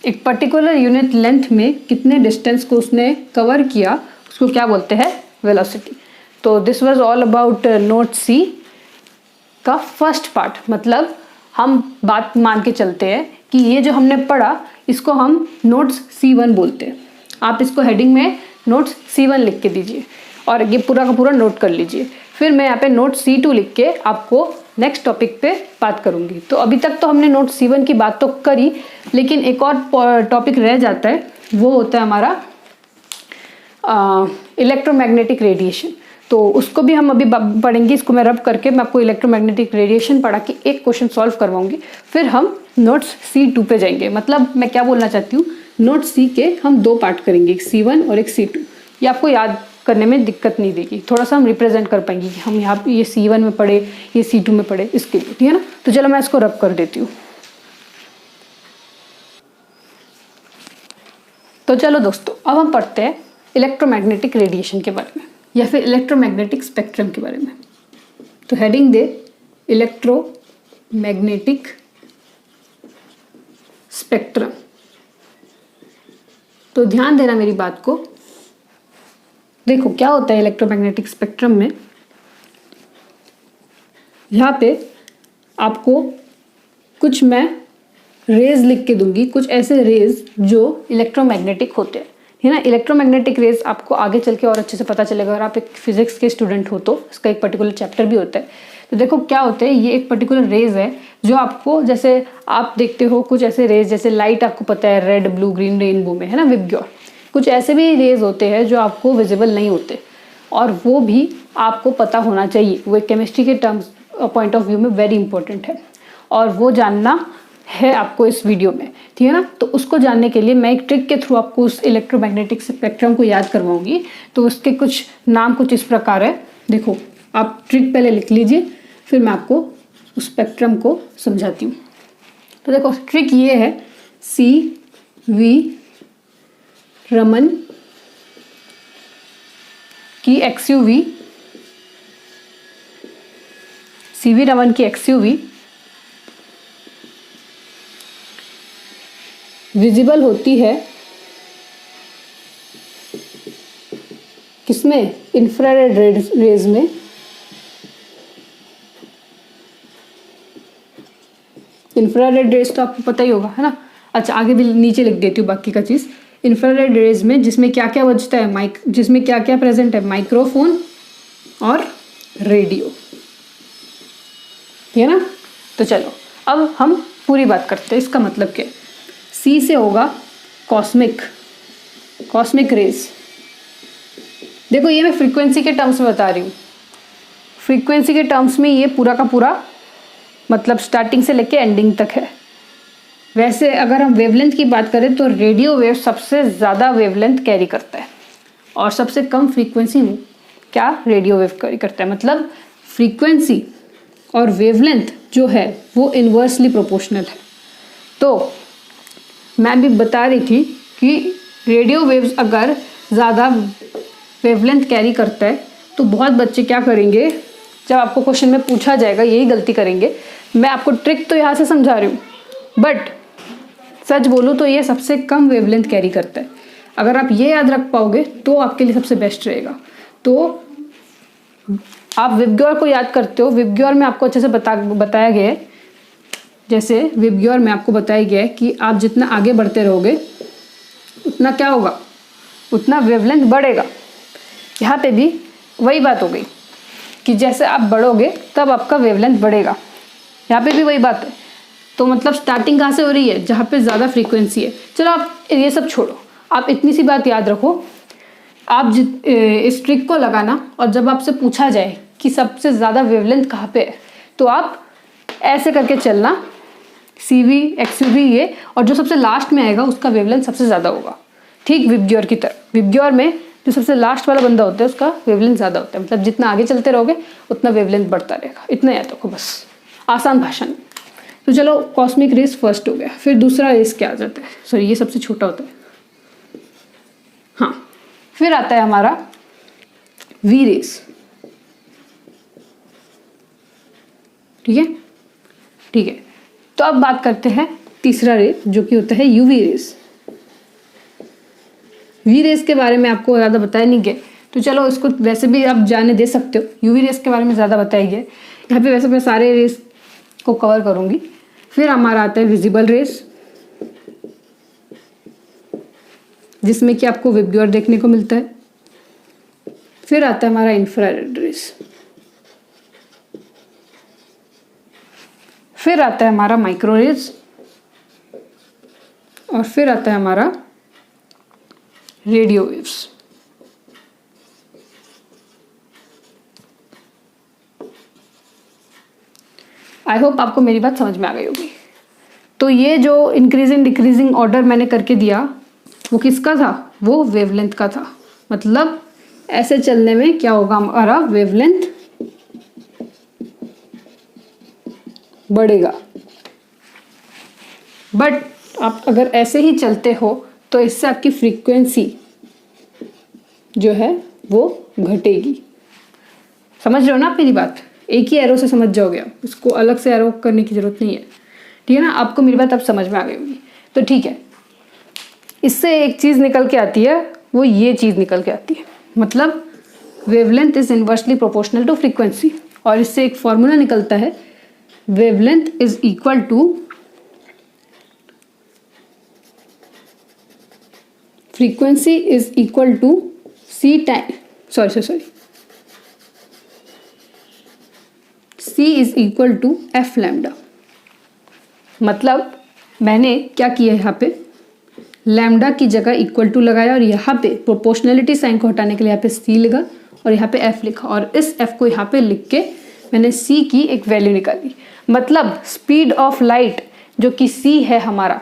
एक पर्टिकुलर यूनिट लेंथ में कितने डिस्टेंस को उसने कवर किया उसको क्या बोलते हैं, वेलोसिटी। तो this was all about note C का फर्स्ट पार्ट। मतलब हम बात मान के चलते हैं कि ये जो हमने पढ़ा इसको हम नोट्स C1 बोलते हैं। आप इसको हेडिंग में नोट्स C1 लिख के दीजिए और ये पूरा का पूरा नोट कर लीजिए। फिर मैं यहाँ पे नोट C2 लिख के आपको नेक्स्ट टॉपिक पे बात करूँगी। तो अभी तक तो हमने नोट C1 की बात तो करी, लेकिन एक और टॉपिक रह जाता है, वो होता है हमारा इलेक्ट्रोमैग्नेटिक रेडिएशन। तो उसको भी हम अभी पढ़ेंगे। इसको मैं रब करके मैं आपको इलेक्ट्रोमैग्नेटिक रेडिएशन पढ़ा के एक क्वेश्चन सॉल्व करवाऊंगी। फिर हम नोट्स C2 पे जाएंगे। मतलब मैं क्या बोलना चाहती हूँ, नोट C के हम 2 पार्ट करेंगे, एक C1 और एक C2। ये आपको याद करने में दिक्कत नहीं देगी, थोड़ा सा हम रिप्रेजेंट कर पाएंगे कि हम यहाँ पे ये C1 में पढ़े, ये C2 में पढ़े, इसके लिए, ठीक है ना। तो चलो मैं इसको रब कर देती हूँ। तो चलो दोस्तों, अब हम पढ़ते हैं इलेक्ट्रोमैग्नेटिक रेडिएशन के बारे में या फिर इलेक्ट्रोमैग्नेटिक स्पेक्ट्रम के बारे में। तो हेडिंग दे इलेक्ट्रोमैग्नेटिक स्पेक्ट्रम। तो ध्यान देना मेरी बात को। देखो क्या होता है इलेक्ट्रोमैग्नेटिक स्पेक्ट्रम में, यहाँ पे आपको कुछ मैं रेज लिख के दूंगी, कुछ ऐसे रेज जो इलेक्ट्रोमैग्नेटिक होते हैं, है ना। इलेक्ट्रोमैग्नेटिक रेज आपको आगे चल के और अच्छे से पता चलेगा अगर आप एक फिजिक्स के स्टूडेंट हो तो इसका एक पर्टिकुलर चैप्टर भी होता है। तो देखो क्या होते हैं, ये एक पर्टिकुलर रेज है जो आपको, जैसे आप देखते हो कुछ ऐसे रेज, जैसे लाइट आपको पता है रेड ब्लू ग्रीन रेनबो में, है ना, विबग्योर। कुछ ऐसे भी रेज होते हैं जो आपको विजिबल नहीं होते और वो भी आपको पता होना चाहिए। वो केमिस्ट्री के टर्म्स पॉइंट ऑफ व्यू में वेरी इंपॉर्टेंट है और वो जानना है आपको इस वीडियो में, ठीक है ना। तो उसको जानने के लिए मैं एक ट्रिक के थ्रू आपको उस इलेक्ट्रोमैग्नेटिक स्पेक्ट्रम को याद करवाऊंगी। तो उसके कुछ नाम कुछ इस प्रकार है। देखो आप ट्रिक पहले लिख लीजिए, फिर मैं आपको उस स्पेक्ट्रम को समझाती हूँ। तो देखो ट्रिक ये है, CV रमन की XUV, CV रमन की XUV विजिबल होती है किसमें, इंफ्रारेड रेज में। इंफ्रारेड रेज तो आपको पता ही होगा, है ना। अच्छा आगे भी नीचे लिख देती हूँ बाकी का चीज़। इंफ्रारेड रेज में जिसमें क्या क्या बचता है, जिसमें क्या क्या प्रेजेंट है, माइक्रोफोन और रेडियो, ठीक है ना। तो चलो अब हम पूरी बात करते हैं, इसका मतलब क्या है। सी से होगा कॉस्मिक रेज। देखो ये मैं फ्रीक्वेंसी के टर्म्स में बता रही हूँ, फ्रीक्वेंसी के टर्म्स में ये पूरा का पूरा मतलब स्टार्टिंग से लेके एंडिंग तक है। वैसे अगर हम वेवलेंथ की बात करें तो रेडियो वेव सबसे ज़्यादा वेवलेंथ कैरी करता है और सबसे कम फ्रीक्वेंसी क्या रेडियो वेव कैरी करता है। मतलब फ्रीक्वेंसी और वेवलेंथ जो है वो इन्वर्सली प्रोपोर्शनल है। तो मैं भी बता रही थी कि रेडियो वेव्स अगर ज़्यादा वेवलेंथ कैरी करता है तो बहुत बच्चे क्या करेंगे, जब आपको क्वेश्चन में पूछा जाएगा यही गलती करेंगे। मैं आपको ट्रिक तो यहाँ से समझा रही हूँ, बट सच बोलूँ तो ये सबसे कम वेवलेंथ कैरी करता है। अगर आप ये याद रख पाओगे तो आपके लिए सबसे बेस्ट रहेगा। तो आप विबग्योर को याद करते हो, विबग्योर में आपको अच्छे से बताया गया है। जैसे विबग्योर में आपको बताया गया है कि आप जितना आगे बढ़ते रहोगे उतना क्या होगा, उतना वेवलेंथ बढ़ेगा। यहाँ पे भी वही बात हो गई कि जैसे आप बढ़ोगे तब आपका वेवलेंथ बढ़ेगा। यहाँ पे भी वही बात है। तो मतलब स्टार्टिंग कहाँ से हो रही है, जहाँ पे ज़्यादा फ्रीक्वेंसी है। चलो आप ये सब छोड़ो, आप इतनी सी बात याद रखो। आप इस ट्रिक को लगाना और जब आपसे पूछा जाए कि सबसे ज़्यादा वेवलेंथ कहाँ पे है तो आप ऐसे करके चलना, CV XUV ये, और जो सबसे लास्ट में आएगा उसका वेवलेंथ सबसे ज़्यादा होगा। ठीक विबग्योर की तरह, विबग्योर में जो सबसे लास्ट वाला बंदा होता है उसका वेवलेंथ ज़्यादा होता है। मतलब जितना आगे चलते रहोगे उतना वेवलेंथ बढ़ता रहेगा। इतना याद रखो बस, आसान भाषा में। तो चलो कॉस्मिक रेस फर्स्ट हो गया, फिर दूसरा रेस क्या आ जाता है, सॉरी ये सबसे छोटा होता है। हाँ, फिर आता है हमारा वी रेस। ठीक है, ठीक है। तो अब बात करते हैं तीसरा रेस जो कि होता है यूवी रेस। वी रेस के बारे में आपको ज़्यादा बताया नहीं गया, तो चलो इसको वैसे भी आप जाने दे सकते हो। यूवी रेस के बारे में ज़्यादा बताया गया, यहाँ पे वैसे मैं सारे रेस को कवर करूँगी। फिर हमारा आता है विजिबल रेस, जिसमें कि आपको विबग्योर देखने को मिलता है। फिर आता है हमारा इंफ्रारेड रेस, फिर आता है हमारा माइक्रो रेस, और फिर आता है हमारा रेडियो वेव्स। आई होप आपको मेरी बात समझ में आ गई होगी। तो ये जो इंक्रीजिंग डिक्रीजिंग ऑर्डर मैंने करके दिया वो किसका था, वो वेवलेंथ का था। मतलब ऐसे चलने में क्या होगा, हमारा वेवलेंथ बढ़ेगा। बट आप अगर ऐसे ही चलते हो तो इससे आपकी फ्रीक्वेंसी जो है वो घटेगी। समझ रहे हो ना आप मेरी बात, एक ही एरो से समझ जाओगे आप, इसको अलग से एरो करने की जरूरत नहीं है। ठीक है ना, आपको मेरी बात अब समझ में आ गई होगी। तो ठीक है, इससे एक चीज़ निकल के आती है, वो ये चीज़ निकल के आती है। मतलब wavelength is inversely proportional to frequency, और इससे एक फॉर्मूला निकलता है, wavelength is equal to frequency is equal to c is equal to f lambda. मतलब मैंने क्या किया, यहाँ पे लैम्डा की जगह इक्वल टू लगाया और यहाँ पे प्रोपोर्शनलिटी साइन को हटाने के लिए यहाँ पे सी लगा और यहाँ पे एफ लिखा, और इस एफ को यहाँ पे लिख के मैंने सी की एक वैल्यू निकाली। मतलब स्पीड ऑफ लाइट जो कि सी है हमारा,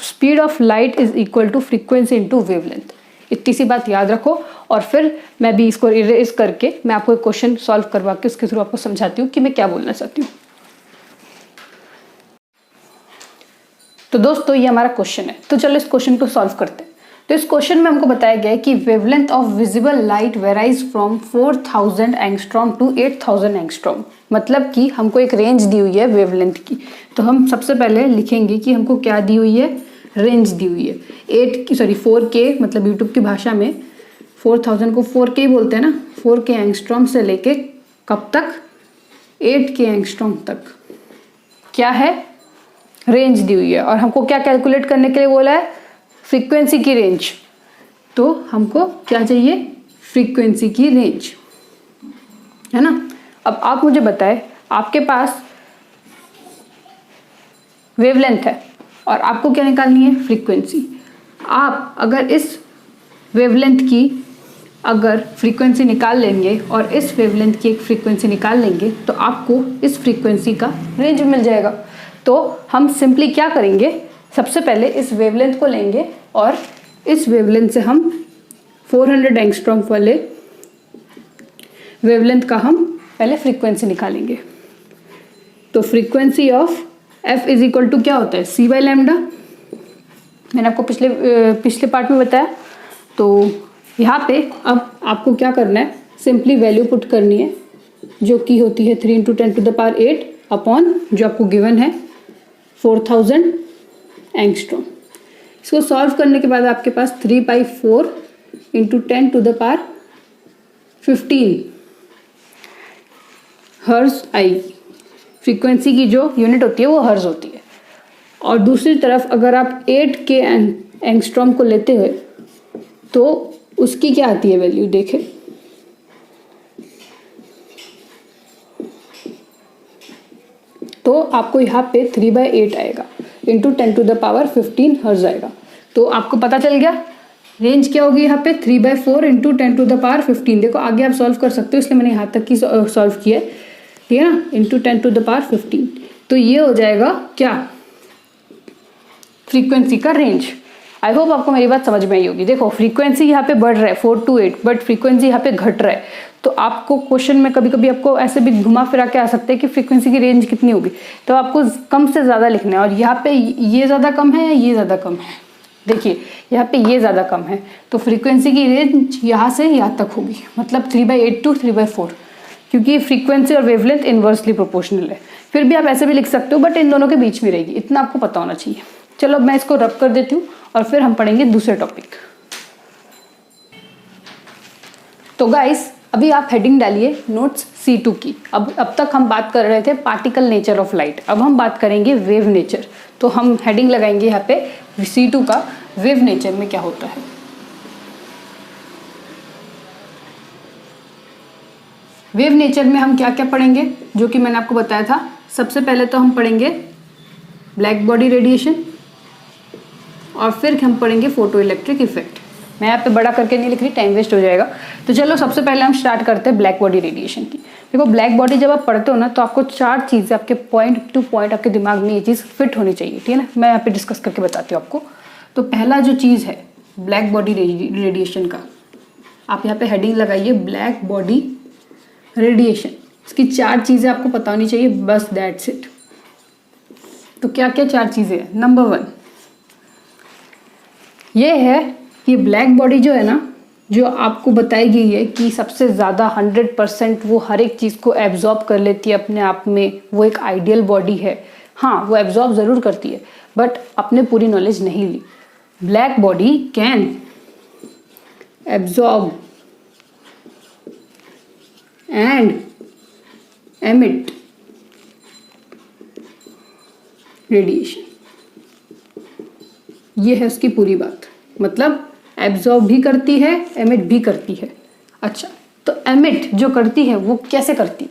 speed of light is equal to frequency into wavelength. इतनी सी बात याद रखो, और फिर मैं भी इसको इरेज करके मैं आपको एक क्वेश्चन सॉल्व करवा के उसके थ्रू आपको समझाती हूँ कि मैं क्या बोलना चाहती हूँ। तो दोस्तों ये हमारा क्वेश्चन है, तो चलो इस क्वेश्चन को सॉल्व करते हैं। तो इस क्वेश्चन में हमको बताया गया है कि wavelength of visible light varies from 4000 angstrom to 8000 angstrom. मतलब कि हमको एक रेंज दी हुई है वेवलेंथ की। तो हम सबसे पहले लिखेंगे कि हमको क्या दी हुई है, रेंज दी हुई है। 4K, मतलब यूट्यूब की भाषा में 4000 को 4K बोलते हैं ना, 4K एंगस्ट्रॉम से लेके कब तक, 8K एंगस्ट्रॉम तक क्या है, रेंज दी हुई है। और हमको क्या कैलकुलेट करने के लिए बोला है, फ्रीक्वेंसी की रेंज। तो हमको क्या चाहिए, फ्रीक्वेंसी की रेंज, है ना। अब आप मुझे बताएं, आपके पास वेवलेंथ है और आपको क्या निकालनी है, फ्रीक्वेंसी। आप अगर इस वेवलेंथ की अगर फ्रीक्वेंसी निकाल लेंगे और इस वेवलेंथ की एक फ्रीक्वेंसी निकाल लेंगे तो आपको इस फ्रीक्वेंसी का रेंज मिल जाएगा। तो हम सिंपली क्या करेंगे, सबसे पहले इस वेवलेंथ को लेंगे और इस वेवलेंथ से हम 400 एंगस्ट्रॉम वाले वेवलेंथ का हम पहले फ्रीक्वेंसी निकालेंगे। तो frequency of f is equal to क्या होता है, सी बाई लैम्डा। मैंने आपको पिछले पार्ट में बताया। तो यहाँ पे अब आपको क्या करना है, सिंपली वैल्यू पुट करनी है जो कि होती है 3 × 10⁸ अपॉन जो आपको गिवन है 4000 एंगस्ट्रॉम। इसको सॉल्व करने के बाद आपके पास 3/4 × 10⁻15 हर्ट्ज आएगी। फ्रीक्वेंसी की जो यूनिट होती है वो हर्ट्ज होती है। और दूसरी तरफ अगर आप 8K एंगस्ट्रॉम को लेते हुए तो उसकी क्या आती है वैल्यू, देखें। तो आपको यहाँ पे 3/8 आएगा इंटू 10⁻15 हर्ट्ज आएगा। तो आपको पता चल गया रेंज क्या होगी यहाँ पे, 3/4 × 10⁻15। देखो आगे आप सॉल्व कर सकते हो, इसलिए मैंने यहाँ तक की सॉल्व किया है, ठीक है ना, इंटू 10⁻15। तो ये हो जाएगा क्या, फ्रीक्वेंसी का रेंज। आई होप आपको मेरी बात समझ में आई होगी। देखो फ्रीक्वेंसी यहाँ पे बढ़ रहा है 4 to 8, बट फ्रीक्वेंसी यहाँ पे घट रहा है। तो आपको क्वेश्चन में कभी कभी आपको ऐसे भी घुमा फिरा के आ सकते हैं कि फ्रीक्वेंसी की रेंज कितनी होगी, तो आपको कम से ज़्यादा लिखना है। और यहाँ पे ये ज़्यादा कम है या ये ज़्यादा कम है, देखिए यहाँ पे ये ज़्यादा कम है, तो फ्रीक्वेंसी की रेंज यहाँ से यहाँ तक होगी, मतलब 3/8 to 3/4, क्योंकि फ्रीक्वेंसी और वेवलेंथ इन्वर्सली प्रोपोर्शनल है। फिर भी आप ऐसे भी लिख सकते हो, बट इन दोनों के बीच में रहेगी, इतना आपको पता होना चाहिए। चलो मैं इसको रब कर देती हूँ और फिर हम पढ़ेंगे दूसरे टॉपिक। तो गाइस अभी आप हेडिंग डालिए नोट्स C2 की। अब तक हम बात कर रहे थे पार्टिकल नेचर ऑफ लाइट, अब हम बात करेंगे वेव नेचर। तो हम हेडिंग लगाएंगे यहाँ पे C2 का, वेव नेचर में क्या होता है। वेव नेचर में हम क्या क्या पढ़ेंगे, जो कि मैंने आपको बताया था। सबसे पहले तो हम पढ़ेंगे ब्लैक बॉडी रेडिएशन और फिर हम पढ़ेंगे फोटो इलेक्ट्रिक इफेक्ट। मैं यहाँ पे बड़ा करके नहीं लिख रही, टाइम वेस्ट हो जाएगा। तो चलो सबसे पहले हम स्टार्ट करते हैं ब्लैक बॉडी रेडिएशन की। देखो ब्लैक बॉडी जब आप पढ़ते हो ना, तो आपको 4 चीज़ें आपके पॉइंट टू पॉइंट आपके दिमाग में ये चीज़ फिट होनी चाहिए, ठीक है ना। मैं यहाँ पे डिस्कस करके बताती हूँ आपको। तो पहला जो चीज़ है ब्लैक बॉडी रेडिएशन का, आप यहाँ पे हेडिंग लगाइए ब्लैक बॉडी रेडिएशन। इसकी 4 चीज़ें आपको पता होनी चाहिए, बस दैट्स इट। तो क्या क्या 4 चीज़ें हैं। नंबर 1 ये है कि ब्लैक बॉडी जो है ना, जो आपको बताई गई है कि सबसे ज़्यादा 100% वो हर एक चीज़ को एब्जॉर्ब कर लेती है अपने आप में, वो एक आइडियल बॉडी है। हाँ वो एब्जॉर्ब ज़रूर करती है, बट अपने पूरी नॉलेज नहीं ली। Black body can absorb and emit radiation, ये है उसकी पूरी बात। मतलब एब्जॉर्ब भी करती है, एमिट भी करती है। अच्छा, तो एमिट जो करती है वो कैसे करती है,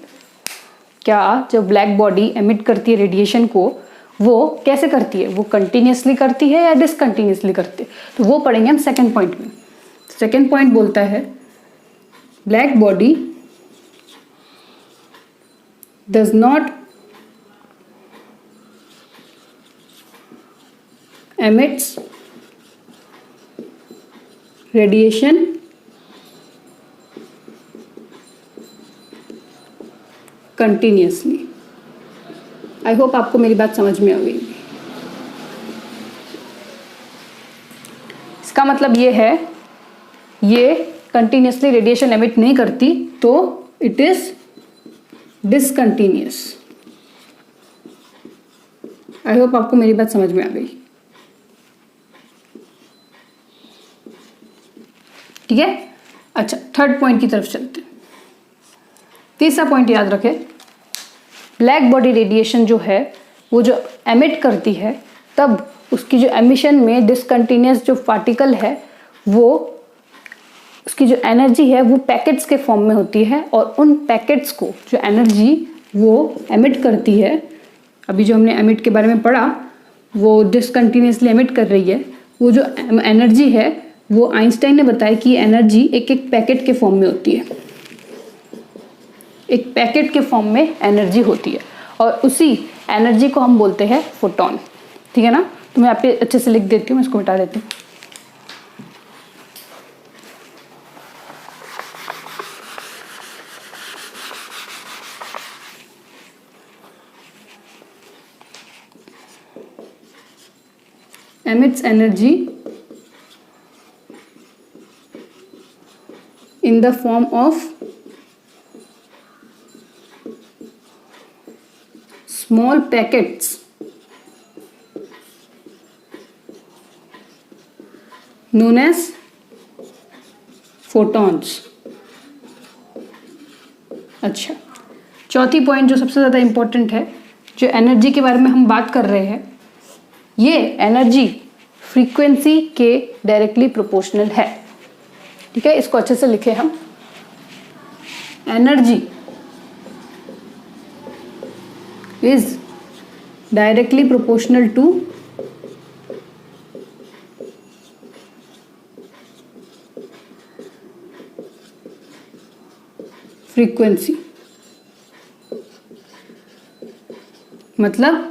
क्या जब ब्लैक बॉडी एमिट करती है रेडिएशन को, वो कैसे करती है, वो कंटिन्यूसली करती है या डिसकंटिन्यूसली करती है, तो वो पढ़ेंगे हम सेकेंड पॉइंट में। सेकेंड पॉइंट बोलता है black body does not emits radiation continuously। I hope आपको मेरी बात समझ में आ गई। इसका मतलब ये है, ये कंटिन्यूसली रेडिएशन एमिट नहीं करती, तो it is discontinuous. I hope आपको मेरी बात समझ में आ गई, ठीक है। अच्छा, थर्ड पॉइंट की तरफ चलते हैं। तीसरा पॉइंट याद रखें, ब्लैक बॉडी रेडिएशन जो है वो जो एमिट करती है, तब उसकी जो एमिशन में डिसकंटिन्यूस जो पार्टिकल है, वो उसकी जो एनर्जी है वो पैकेट्स के फॉर्म में होती है, और उन पैकेट्स को जो एनर्जी वो एमिट करती है, अभी जो हमने एमिट के बारे में पढ़ा, वो डिसकंटिन्यूसली एमिट कर रही है, वो जो एनर्जी है वो आइंस्टाइन ने बताया कि एनर्जी एक एक पैकेट के फॉर्म में होती है, एक पैकेट के फॉर्म में एनर्जी होती है, और उसी एनर्जी को हम बोलते हैं फोटोन। ठीक है ना, तो मैं यहाँ पे अच्छे से लिख देती हूँ, इसको मिटा देती हूँ। emits energy in the form of small packets known as photons। अच्छा, चौथी पॉइंट जो सबसे ज़्यादा इम्पोर्टेंट है, जो एनर्जी के बारे में हम बात कर रहे हैं, ये एनर्जी फ्रीक्वेंसी के डायरेक्टली प्रोपोर्शनल है। ठीक है, इसको अच्छे से लिखे हम, energy is directly proportional to frequency. मतलब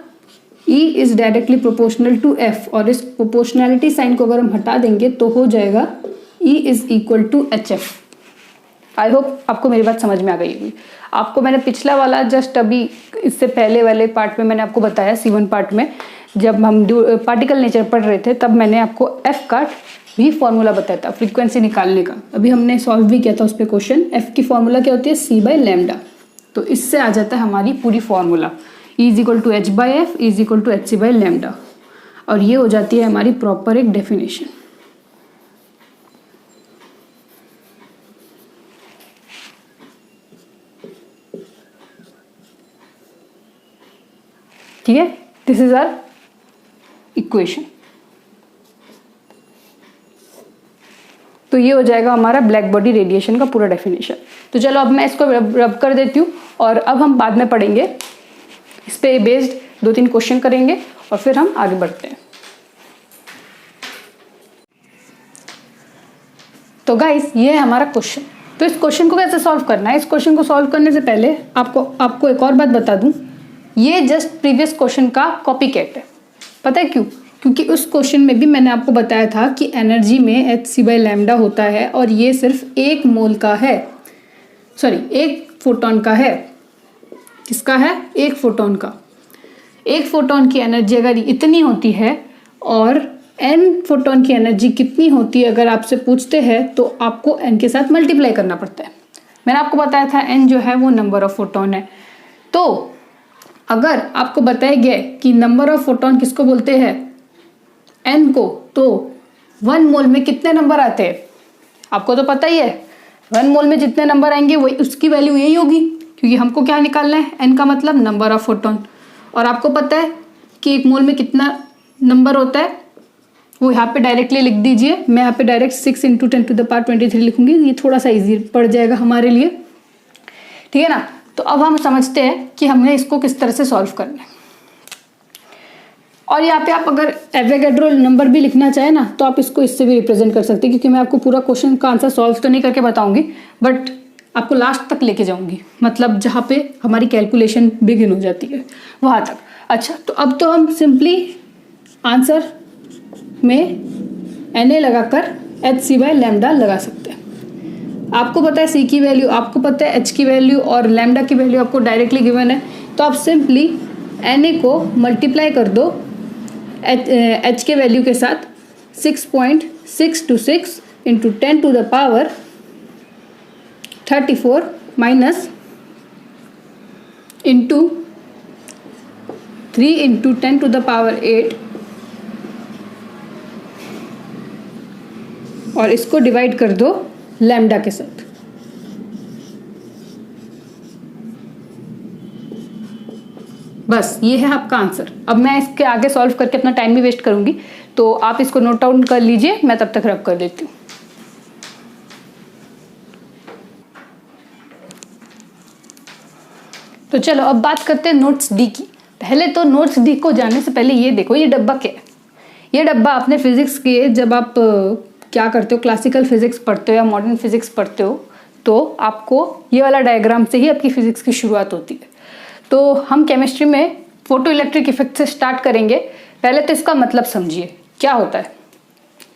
E is directly proportional to F, और इस प्रोपोर्शनैलिटी साइन को अगर हम हटा देंगे तो हो जाएगा E is equal to HF। I hope आपको मेरी बात समझ में आ गई होगी। आपको मैंने पिछला वाला जस्ट अभी इससे पहले वाले पार्ट में मैंने आपको बताया, C1 पार्ट में जब हम पार्टिकल नेचर पढ़ रहे थे तब मैंने आपको F का भी फॉर्मूला बताया था फ्रीक्वेंसी निकालने का। अभी हमने सॉल्व भी किया था उस पर क्वेश्चन। F की फॉर्मूला क्या होती है, C/λ। तो इससे आ जाता है हमारी पूरी formula, E is equal to H/F, E is equal to Hc/λ, और ये हो जाती है हमारी प्रॉपर एक डेफिनेशन। ठीक है, दिस इज आवर इक्वेशन। तो ये हो जाएगा हमारा ब्लैक बॉडी रेडिएशन का पूरा डेफिनेशन। तो चलो अब मैं इसको रब कर देती हूँ, और अब हम बाद में पढ़ेंगे, इस पे बेस्ड 2-3 क्वेश्चन करेंगे और फिर हम आगे बढ़ते हैं। तो गाइस, ये है हमारा क्वेश्चन। तो इस क्वेश्चन को कैसे सॉल्व करना है, इस क्वेश्चन को सॉल्व करने से पहले आपको एक और बात बता दूं, ये जस्ट प्रीवियस क्वेश्चन का कॉपी कैट है। पता है क्यों? क्योंकि उस क्वेश्चन में भी मैंने आपको बताया था कि एनर्जी में Hc/λ होता है, और ये सिर्फ 1 मोल का है, सॉरी 1 फोटोन का है। किसका है? 1 फोटोन का। 1 फोटोन की एनर्जी अगर इतनी होती है और n फोटोन की एनर्जी कितनी होती है अगर आपसे पूछते हैं, तो आपको n के साथ मल्टीप्लाई करना पड़ता है। मैंने आपको बताया था n जो है वो नंबर ऑफ फोटोन है। तो अगर आपको बताया गया कि नंबर ऑफ फोटोन किसको बोलते हैं, n को, तो 1 मोल में कितने नंबर आते हैं आपको तो पता ही है। 1 मोल में जितने नंबर आएंगे वही उसकी वैल्यू यही होगी, क्योंकि हमको क्या निकालना है, n का मतलब नंबर ऑफ फोटोन। और आपको पता है कि 1 मोल में कितना नंबर होता है, वो यहाँ पे डायरेक्टली लिख दीजिए। मैं यहाँ पे डायरेक्ट 6 × 10⁻23 लिखूंगी, ये थोड़ा सा इजी पड़ जाएगा हमारे लिए। ठीक है ना। तो अब हम समझते हैं कि हमने इसको किस तरह से सॉल्व करना है। और यहाँ पे आप अगर एवोगैड्रो नंबर भी लिखना चाहे ना, तो आप इसको इससे भी रिप्रेजेंट कर सकते हैं, क्योंकि मैं आपको पूरा क्वेश्चन का आंसर सॉल्व तो नहीं करके बताऊंगी, बट आपको लास्ट तक लेके जाऊंगी, मतलब जहाँ पे हमारी कैलकुलेशन बिगिन हो जाती है वहाँ तक। अच्छा, तो अब तो हम सिंपली आंसर में Na लगाकर Hc/λ लगा सकते हैं। आपको पता है C की वैल्यू, आपको पता है H की वैल्यू, और लैम्डा की वैल्यू आपको डायरेक्टली गिवन है। तो आप सिंपली Na को मल्टीप्लाई कर दो H के वैल्यू के साथ 6.626 × 10⁻34 माइनस इंटू 3 × 10⁸, और इसको डिवाइड कर दो लैम्डा के साथ। बस ये है आपका आंसर। अब मैं इसके आगे सॉल्व करके अपना टाइम भी वेस्ट करूंगी, तो आप इसको नोट डाउन कर लीजिए, मैं तब तक रब कर देती हूँ। तो चलो अब बात करते हैं नोट्स डी की। पहले तो नोट्स डी को जाने से पहले ये देखो, ये डब्बा क्या है। ये डब्बा आपने फिजिक्स के जब आप क्या करते हो, क्लासिकल फिजिक्स पढ़ते हो या मॉडर्न फिजिक्स पढ़ते हो, तो आपको ये वाला डायग्राम से ही आपकी फिजिक्स की शुरुआत होती है। तो हम केमिस्ट्री में फोटो इलेक्ट्रिक इफेक्ट से स्टार्ट करेंगे। पहले तो इसका मतलब समझिए क्या होता है।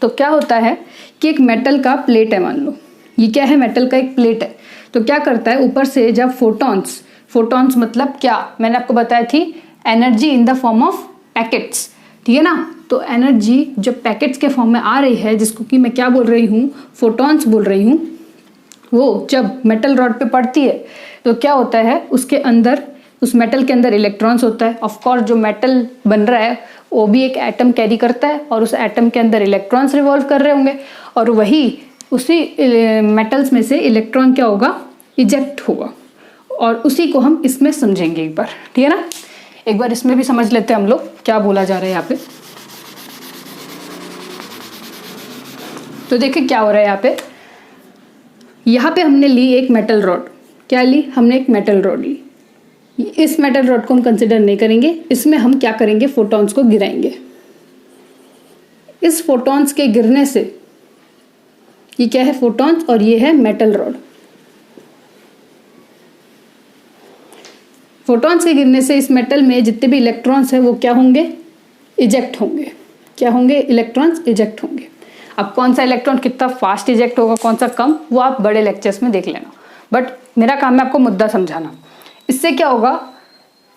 तो क्या होता है कि एक मेटल का प्लेट है, मान लो ये क्या है, मेटल का एक प्लेट है। तो क्या करता है, ऊपर से जब फोटॉन्स मतलब क्या, मैंने आपको बताया थी, energy in the form of packets, ठीक है ना। तो एनर्जी जब पैकेट्स के फॉर्म में आ रही है, जिसको कि मैं क्या बोल रही हूँ, फोटॉन्स बोल रही हूँ, वो जब मेटल रॉड पे पड़ती है तो क्या होता है, उसके अंदर, उस मेटल के अंदर इलेक्ट्रॉन्स होता है। ऑफ कोर्स जो मेटल बन रहा है वो भी एक एटम कैरी करता है और उस एटम के अंदर इलेक्ट्रॉन्स रिवॉल्व कर रहे होंगे, और वही उसी मेटल्स में से इलेक्ट्रॉन क्या होगा, इजेक्ट होगा। और उसी को हम इसमें समझेंगे एक बार, ठीक है ना। एक बार इसमें भी समझ लेते हैं हम लोग क्या बोला जा रहा है यहाँ पे। तो देखिए क्या हो रहा है यहाँ पे हमने ली एक मेटल रॉड। क्या ली हमने, एक मेटल रॉड ली। इस मेटल रॉड को हम कंसिडर नहीं करेंगे, इसमें हम क्या करेंगे, फोटॉन्स को गिराएंगे। इस फोटॉन्स के गिरने से, ये क्या है, फोटॉन्स, और ये है मेटल रॉड। फोटॉन्स के गिरने से इस मेटल में जितने भी इलेक्ट्रॉन्स हैं वो क्या होंगे, इजेक्ट होंगे। क्या होंगे, इलेक्ट्रॉन्स इजेक्ट होंगे। अब कौन सा इलेक्ट्रॉन कितना फास्ट इजेक्ट होगा, कौन सा कम, वो आप बड़े लेक्चर्स में देख लेना, बट मेरा काम है आपको मुद्दा समझाना। इससे क्या होगा,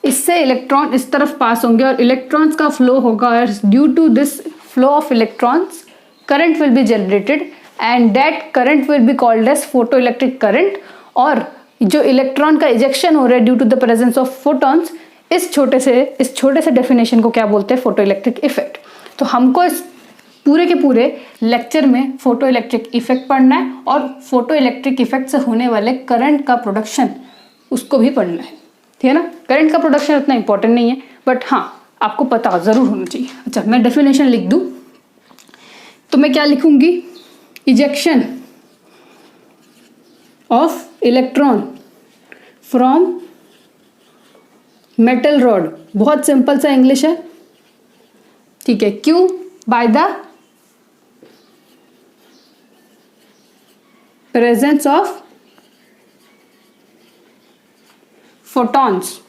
इससे इलेक्ट्रॉन इस तरफ पास होंगे और इलेक्ट्रॉन्स का फ्लो होगा, और due to this flow of electrons current will be generated and that current will be called as photo electric current. और जो इलेक्ट्रॉन का इजेक्शन हो रहा है due to the presence of photons, इस छोटे से डेफिनेशन को क्या बोलते हैं, फोटो इलेक्ट्रिक इफेक्ट। तो हमको इस पूरे के पूरे लेक्चर में फोटो इलेक्ट्रिक इफेक्ट पढ़ना है और फोटो इलेक्ट्रिक इफेक्ट से होने वाले करंट का प्रोडक्शन उसको भी पढ़ना है, ठीक है ना। करंट का प्रोडक्शन इतना इंपॉर्टेंट नहीं है, बट हाँ आपको पता जरूर होना चाहिए। अच्छा, मैं डेफिनेशन लिख दूं तो मैं क्या लिखूंगी, ejection of electron from metal rod. बहुत सिंपल सा इंग्लिश है, ठीक है। क्यों, by the presence of photons,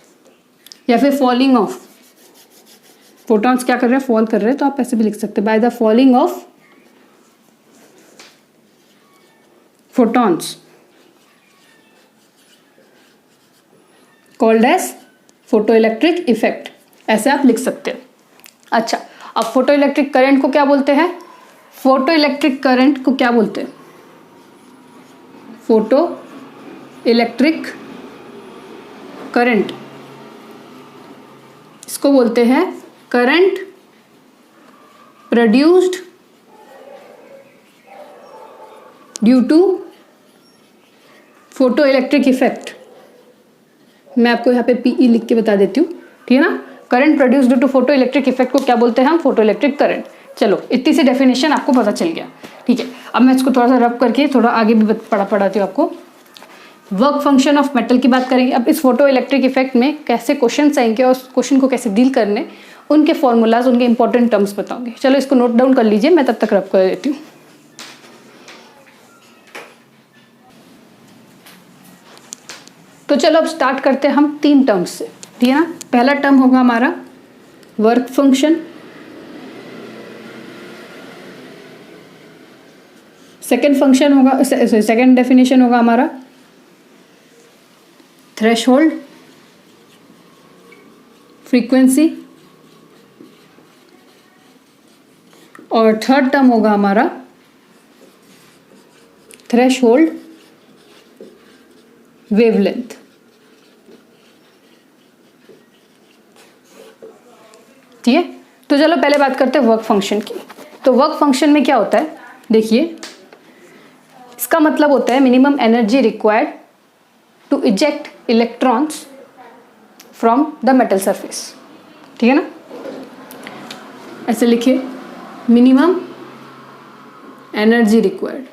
या फिर फॉलिंग ऑफ फोटॉन्स। क्या कर रहे हैं, फॉल कर रहे हैं, तो आप ऐसे भी लिख सकते हैं, by the falling of photons called as photo electric effect, ऐसे आप लिख सकते हैं। अच्छा, अब फोटो इलेक्ट्रिक करंट को क्या बोलते हैं, फोटो इलेक्ट्रिक करंट को क्या बोलते हैं, फोटो इलेक्ट्रिक करंट, इसको बोलते हैं current produced due to photo electric effect. मैं आपको यहाँ पे पीई लिख के बता देती हूँ, ठीक है ना। Current produced due to photo electric effect को क्या बोलते हैं हम, फोटो इलेक्ट्रिक करंट। चलो, इतनी सी डेफिनेशन आपको पता चल गया, ठीक है। अब मैं इसको थोड़ा सा रब करके थोड़ा आगे भी पढ़ाती हूँ आपको। वर्क फंक्शन ऑफ मेटल की बात करेंगे। अब इस फोटो इलेक्ट्रिक इफेक्ट में कैसे क्वेश्चन आएंगे और उस क्वेश्चन को कैसे डील करने, उनके फॉर्मूलाज, उनके इंपॉर्टेंट टर्म्स बताऊंगे। चलो इसको नोट डाउन कर लीजिए, मैं तब तक रब कर देती हूँ। तो चलो अब स्टार्ट करते हैं हम 3 टर्म्स से, ठीक है ना। पहला टर्म होगा हमारा वर्क फंक्शन, सेकेंड डेफिनेशन होगा हमारा थ्रेशोल्ड फ्रीक्वेंसी, और थर्ड टर्म होगा हमारा थ्रेशोल्ड वेवलेंथ। ठीक है, तो चलो पहले बात करते हैं वर्क फंक्शन की। तो वर्क फंक्शन में क्या होता है, देखिए इसका मतलब होता है minimum energy required to eject electrons from the metal surface. ठीक है ना, ऐसे लिखिए, मिनिमम एनर्जी रिक्वायर्ड।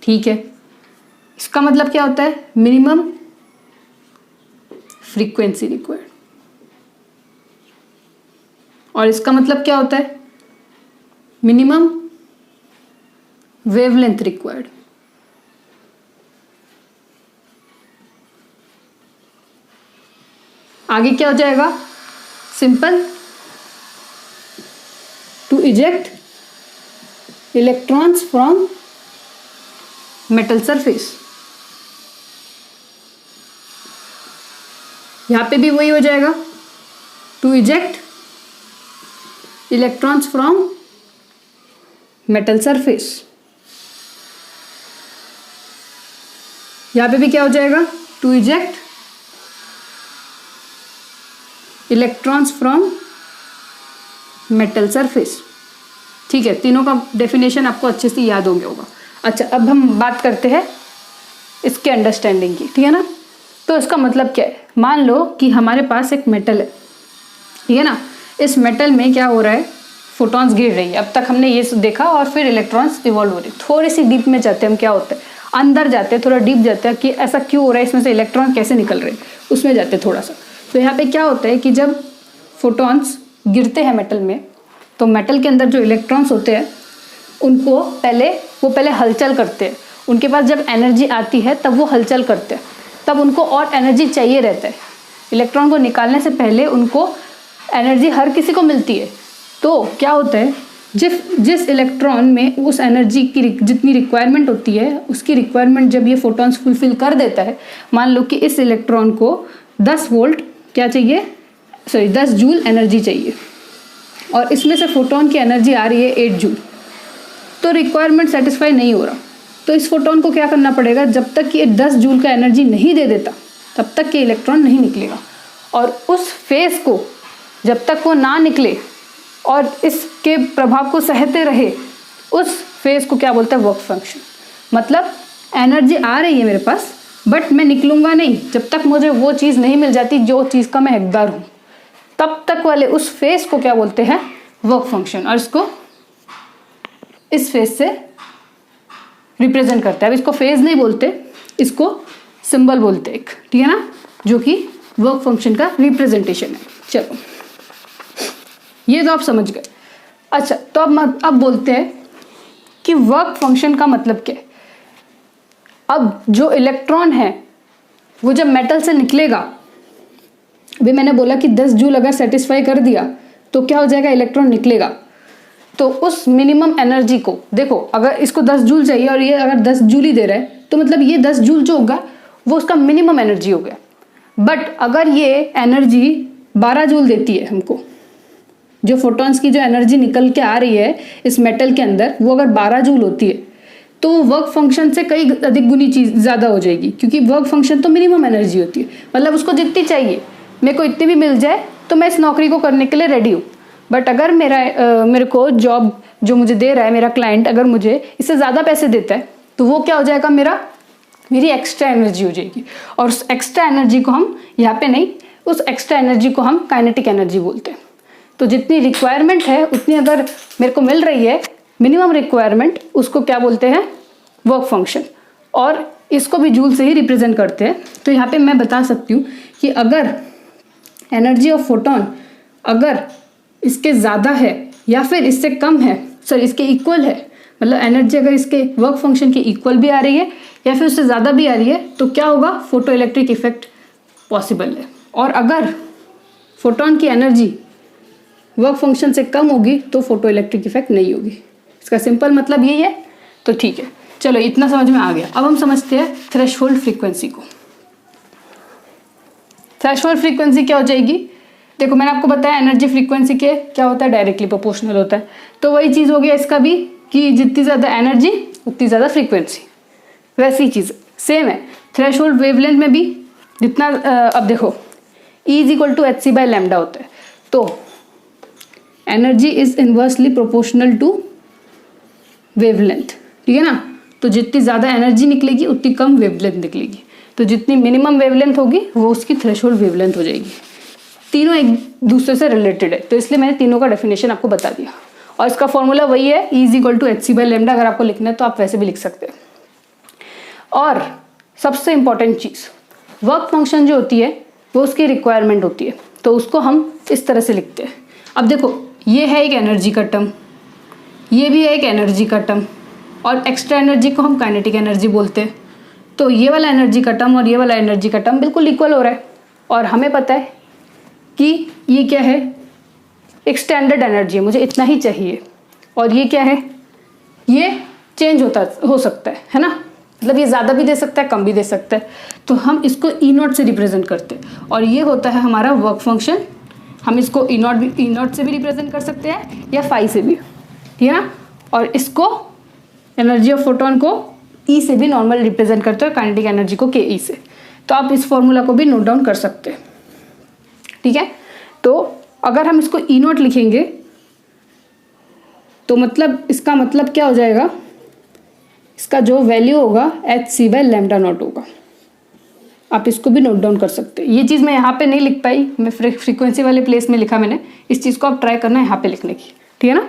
ठीक है, इसका मतलब क्या होता है, मिनिमम फ्रीक्वेंसी रिक्वायर्ड। और इसका मतलब क्या होता है? Minimum wavelength required. आगे क्या हो जाएगा? Simple, to eject electrons from metal surface. यहां पे भी वही हो जाएगा, to eject electrons from metal surface. यहां पे भी क्या हो जाएगा? To eject electrons from metal surface. ठीक है, तीनों का डेफिनेशन आपको अच्छे से याद हो गया होगा। अच्छा, अब हम बात करते हैं इसके अंडरस्टैंडिंग की, ठीक है ना। तो इसका मतलब क्या है? मान लो कि हमारे पास एक मेटल है, ठीक है ना। इस मेटल में क्या हो रहा है? फोटॉन्स गिर रही है। अब तक हमने ये देखा, और फिर इलेक्ट्रॉन्स इवॉल्व हो रहे हैं। थोड़ी सी डीप में जाते हैं हम, क्या होता है, अंदर जाते हैं, थोड़ा डीप जाते हैं कि ऐसा क्यों हो रहा है, इसमें से इलेक्ट्रॉन कैसे निकल रहे हैं, उसमें जाते हैं थोड़ा सा। तो यहाँ पे क्या होता है कि जब फोटॉन्स गिरते हैं मेटल में, तो मेटल के अंदर जो इलेक्ट्रॉन्स होते हैं उनको पहले हलचल करते हैं। उनके पास जब एनर्जी आती है तब वो हलचल करते हैं, तब उनको और एनर्जी चाहिए रहता है। इलेक्ट्रॉन को निकालने से पहले उनको एनर्जी हर किसी को मिलती है। तो क्या होता है, जिस इलेक्ट्रॉन में उस एनर्जी की जितनी रिक्वायरमेंट होती है, उसकी रिक्वायरमेंट जब ये फोटॉन्स फुलफिल कर देता है, मान लो कि इस इलेक्ट्रॉन को 10 वोल्ट क्या चाहिए, 10 जूल एनर्जी चाहिए, और इसमें से फोटॉन की एनर्जी आ रही है 8 जूल, तो रिक्वायरमेंट सेटिस्फाई नहीं हो रहा। तो इस फोटॉन को क्या करना पड़ेगा? जब तक कि 10 जूल का एनर्जी नहीं दे देता तब तक कि इलेक्ट्रॉन नहीं निकलेगा। और उस फेज को जब तक वो ना निकले और इसके प्रभाव को सहते रहे, उस फेज को क्या बोलते हैं? Work function. मतलब एनर्जी आ रही है मेरे पास, बट मैं निकलूंगा नहीं जब तक मुझे वो चीज़ नहीं मिल जाती जो चीज़ का मैं हकदार हूँ। तब तक वाले उस फेज को क्या बोलते हैं? Work function. और इसको इस फेज से रिप्रेजेंट करते हैं। अब इसको फेज नहीं बोलते, इसको सिंबल बोलते हैं, ठीक है ना, जो कि वर्क फंक्शन का रिप्रेजेंटेशन है। चलो, ये तो आप समझ गए। अच्छा, तो अब बोलते हैं कि वर्क फंक्शन का मतलब क्या है। अब जो इलेक्ट्रॉन है वो जब मेटल से निकलेगा, अभी मैंने बोला कि 10 जूल अगर सेटिस्फाई कर दिया तो क्या हो जाएगा? इलेक्ट्रॉन निकलेगा। तो उस मिनिमम एनर्जी को देखो, अगर इसको 10 जूल चाहिए और ये अगर 10 जूल ही दे रहा है, तो मतलब ये 10 जूल जो होगा वो उसका मिनिमम एनर्जी हो गया। बट अगर ये एनर्जी 12 जूल देती है हमको, जो फोटॉन्स की जो एनर्जी निकल के आ रही है इस मेटल के अंदर, वो अगर 12 जूल होती है, तो वर्क फंक्शन से कई अधिक गुनी चीज़ ज़्यादा हो जाएगी, क्योंकि वर्क फंक्शन तो मिनिमम एनर्जी होती है। मतलब उसको जितनी चाहिए, मेरे को इतनी भी मिल जाए तो मैं इस नौकरी को करने के लिए रेडी हूँ। बट अगर मेरे को जॉब जो मुझे दे रहा है मेरा क्लाइंट, अगर मुझे इससे ज़्यादा पैसे देता है, तो वो क्या हो जाएगा? मेरी एक्स्ट्रा एनर्जी हो जाएगी। और उस एक्स्ट्रा एनर्जी को हम यहाँ पे नहीं, उस एक्स्ट्रा एनर्जी को हम काइनेटिक एनर्जी बोलते हैं। तो जितनी रिक्वायरमेंट है उतनी अगर मेरे को मिल रही है, मिनिमम रिक्वायरमेंट, उसको क्या बोलते हैं? Work function. और इसको भी जूल से ही रिप्रेजेंट करते हैं। तो यहाँ पे मैं बता सकती हूँ कि अगर एनर्जी ऑफ फोटॉन अगर इसके ज़्यादा है या फिर इससे कम है, इसके इक्वल है, मतलब एनर्जी अगर इसके वर्क फंक्शन के इक्वल भी आ रही है या फिर उससे ज़्यादा भी आ रही है, तो क्या होगा? फोटो इलेक्ट्रिक इफेक्ट पॉसिबल है। और अगर फोटॉन की एनर्जी वर्क फंक्शन से कम होगी तो फोटो इलेक्ट्रिक इफेक्ट नहीं होगी। इसका सिंपल मतलब यही है। तो ठीक है, चलो इतना समझ में आ गया। अब हम समझते हैं थ्रेशोल्ड फ्रीक्वेंसी को। थ्रेशोल्ड फ्रीक्वेंसी क्या हो जाएगी? देखो, मैंने आपको बताया एनर्जी फ्रीक्वेंसी के क्या होता है? डायरेक्टली प्रोपोर्शनल होता है। तो वही चीज़ हो गया इसका भी, कि जितनी ज़्यादा एनर्जी उतनी ज़्यादा फ्रीक्वेंसी। वैसी चीज़ सेम है थ्रेशोल्ड वेवलेंथ में भी। जितना अब देखो, E = hc/λ होता है। तो energy is inversely proportional to wavelength, ठीक है ना। तो जितनी ज़्यादा एनर्जी निकलेगी उतनी कम वेवलेंथ निकलेगी। तो जितनी मिनिमम वेवलेंथ होगी वो उसकी थ्रेशोल्ड वेवलेंथ हो जाएगी। तीनों एक दूसरे से रिलेटेड है, तो इसलिए मैंने तीनों का डेफिनेशन आपको बता दिया। और इसका फॉर्मूला वही है, E = hc/λ। अगर आपको लिखना है तो आप वैसे भी लिख सकते हैं। और सबसे इंपॉर्टेंट चीज़, वर्क फंक्शन जो होती है वो उसकी रिक्वायरमेंट होती है, तो उसको हम इस तरह से लिखते हैं। अब देखो ये है एक एनर्जी का टर्म, ये भी है एक एनर्जी का टर्म, और एक्स्ट्रा एनर्जी को हम काइनेटिक एनर्जी बोलते हैं। तो ये वाला एनर्जी का टर्म और ये वाला एनर्जी का टर्म बिल्कुल इक्वल हो रहा है, और हमें पता है कि ये क्या है, एक स्टैंडर्ड एनर्जी है, मुझे इतना ही चाहिए, और ये क्या है, ये चेंज हो सकता है ना, मतलब ये ज़्यादा भी दे सकता है, कम भी दे सकता है। तो हम इसको ई नॉट से रिप्रेजेंट करते हैं, और ये होता है हमारा वर्क फंक्शन। हम इसको ई नॉट से भी रिप्रेजेंट कर सकते हैं या फाई से भी, ठीक है ना। और इसको एनर्जी ऑफ फोटोन को ई से भी नॉर्मल रिप्रेजेंट करते हैं, काइनेटिक एनर्जी को के ई से। तो आप इस फॉर्मूला को भी नोट डाउन कर सकते हैं, ठीक है। तो अगर हम इसको ई नॉट लिखेंगे तो मतलब इसका मतलब क्या हो जाएगा, इसका जो वैल्यू होगा h c by lambda not होगा। आप इसको भी नोट डाउन कर सकते हैं। ये चीज़ मैं यहाँ पे नहीं लिख पाई, मैं फ्रीक्वेंसी वाले प्लेस में लिखा मैंने, इस चीज़ को आप ट्राई करना यहाँ पे लिखने की, ठीक है ना।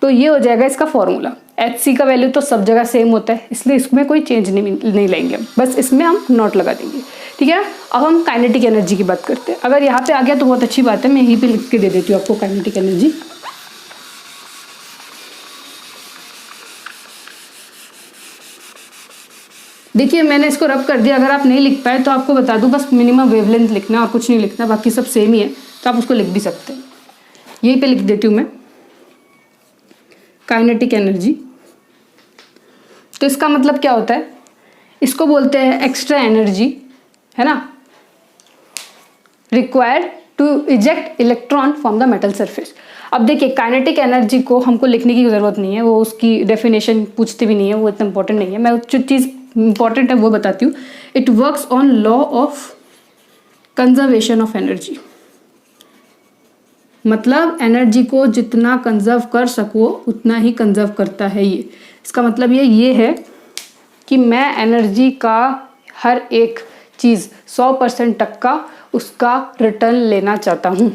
तो ये हो जाएगा इसका फॉर्मूला। एच सी का वैल्यू तो सब जगह सेम होता है, इसलिए इसमें कोई चेंज नहीं लेंगे हम, बस इसमें हम नॉट लगा देंगे, ठीक है ना। अब हम काइनेटिक एनर्जी की बात करते हैं। अगर यहाँ पे आ गया तो बहुत अच्छी बात है, मैं यहीं पे लिख के दे देती हूँ आपको काइनेटिक एनर्जी। देखिए मैंने इसको रब कर दिया, अगर आप नहीं लिख पाए तो आपको बता दूं, बस मिनिमम वेवलेंथ लिखना और कुछ नहीं लिखना, बाकी सब सेम ही है, तो आप उसको लिख भी सकते हैं। यहीं पे लिख देती हूँ मैं काइनेटिक एनर्जी। तो इसका मतलब क्या होता है, इसको बोलते हैं एक्स्ट्रा एनर्जी, है ना, required to eject electron from the metal surface. अब देखिए काइनेटिक एनर्जी को हमको लिखने की ज़रूरत नहीं है, वो उसकी डेफिनेशन पूछते भी नहीं है, वो इतना इंपॉर्टेंट नहीं है। मैं जो चीज़ इंपॉर्टेंट है वो बताती हूँ। It works on law of conservation of energy, मतलब एनर्जी को जितना कंजर्व कर सको उतना ही कंजर्व करता है ये। इसका मतलब ये है कि मैं एनर्जी का हर एक चीज़ 100% तक का उसका रिटर्न लेना चाहता हूँ।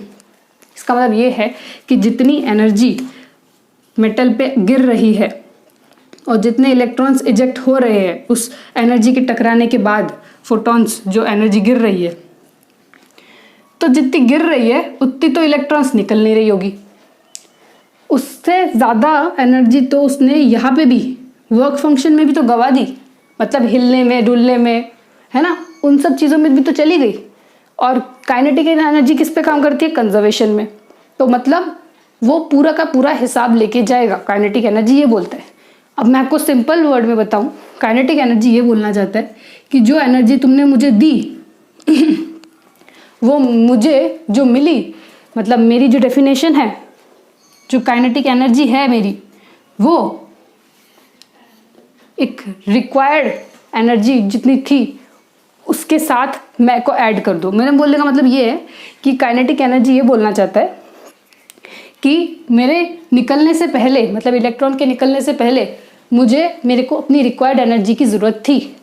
इसका मतलब ये है कि जितनी एनर्जी मेटल पे गिर रही है और जितने इलेक्ट्रॉन्स इजेक्ट हो रहे हैं उस एनर्जी के टकराने के बाद, फोटॉन्स जो एनर्जी गिर रही है, तो जितनी गिर रही है उतनी तो इलेक्ट्रॉन्स निकल नहीं रही होगी, उससे ज़्यादा एनर्जी तो उसने यहाँ पे भी वर्क फंक्शन में भी तो गवा दी, मतलब हिलने में, डुलने में, है ना, उन सब चीज़ों में भी तो चली गई। और काइनेटिक एनर्जी किस पे काम करती है, कंजर्वेशन में। तो मतलब वो पूरा का पूरा हिसाब लेके जाएगा, काइनेटिक एनर्जी ये बोलता है। अब मैं आपको सिंपल वर्ड में बताऊं, काइनेटिक एनर्जी ये बोलना चाहता है कि जो एनर्जी तुमने मुझे दी वो मुझे जो मिली, मतलब मेरी जो डेफिनेशन है, जो काइनेटिक एनर्जी है मेरी, वो एक रिक्वायर्ड एनर्जी जितनी थी उसके साथ मैं को ऐड कर दो। मेरे बोलने का मतलब ये है कि काइनेटिक एनर्जी ये बोलना चाहता है कि मेरे निकलने से पहले, मतलब इलेक्ट्रॉन के निकलने से पहले मेरे को अपनी रिक्वायर्ड एनर्जी की ज़रूरत थी,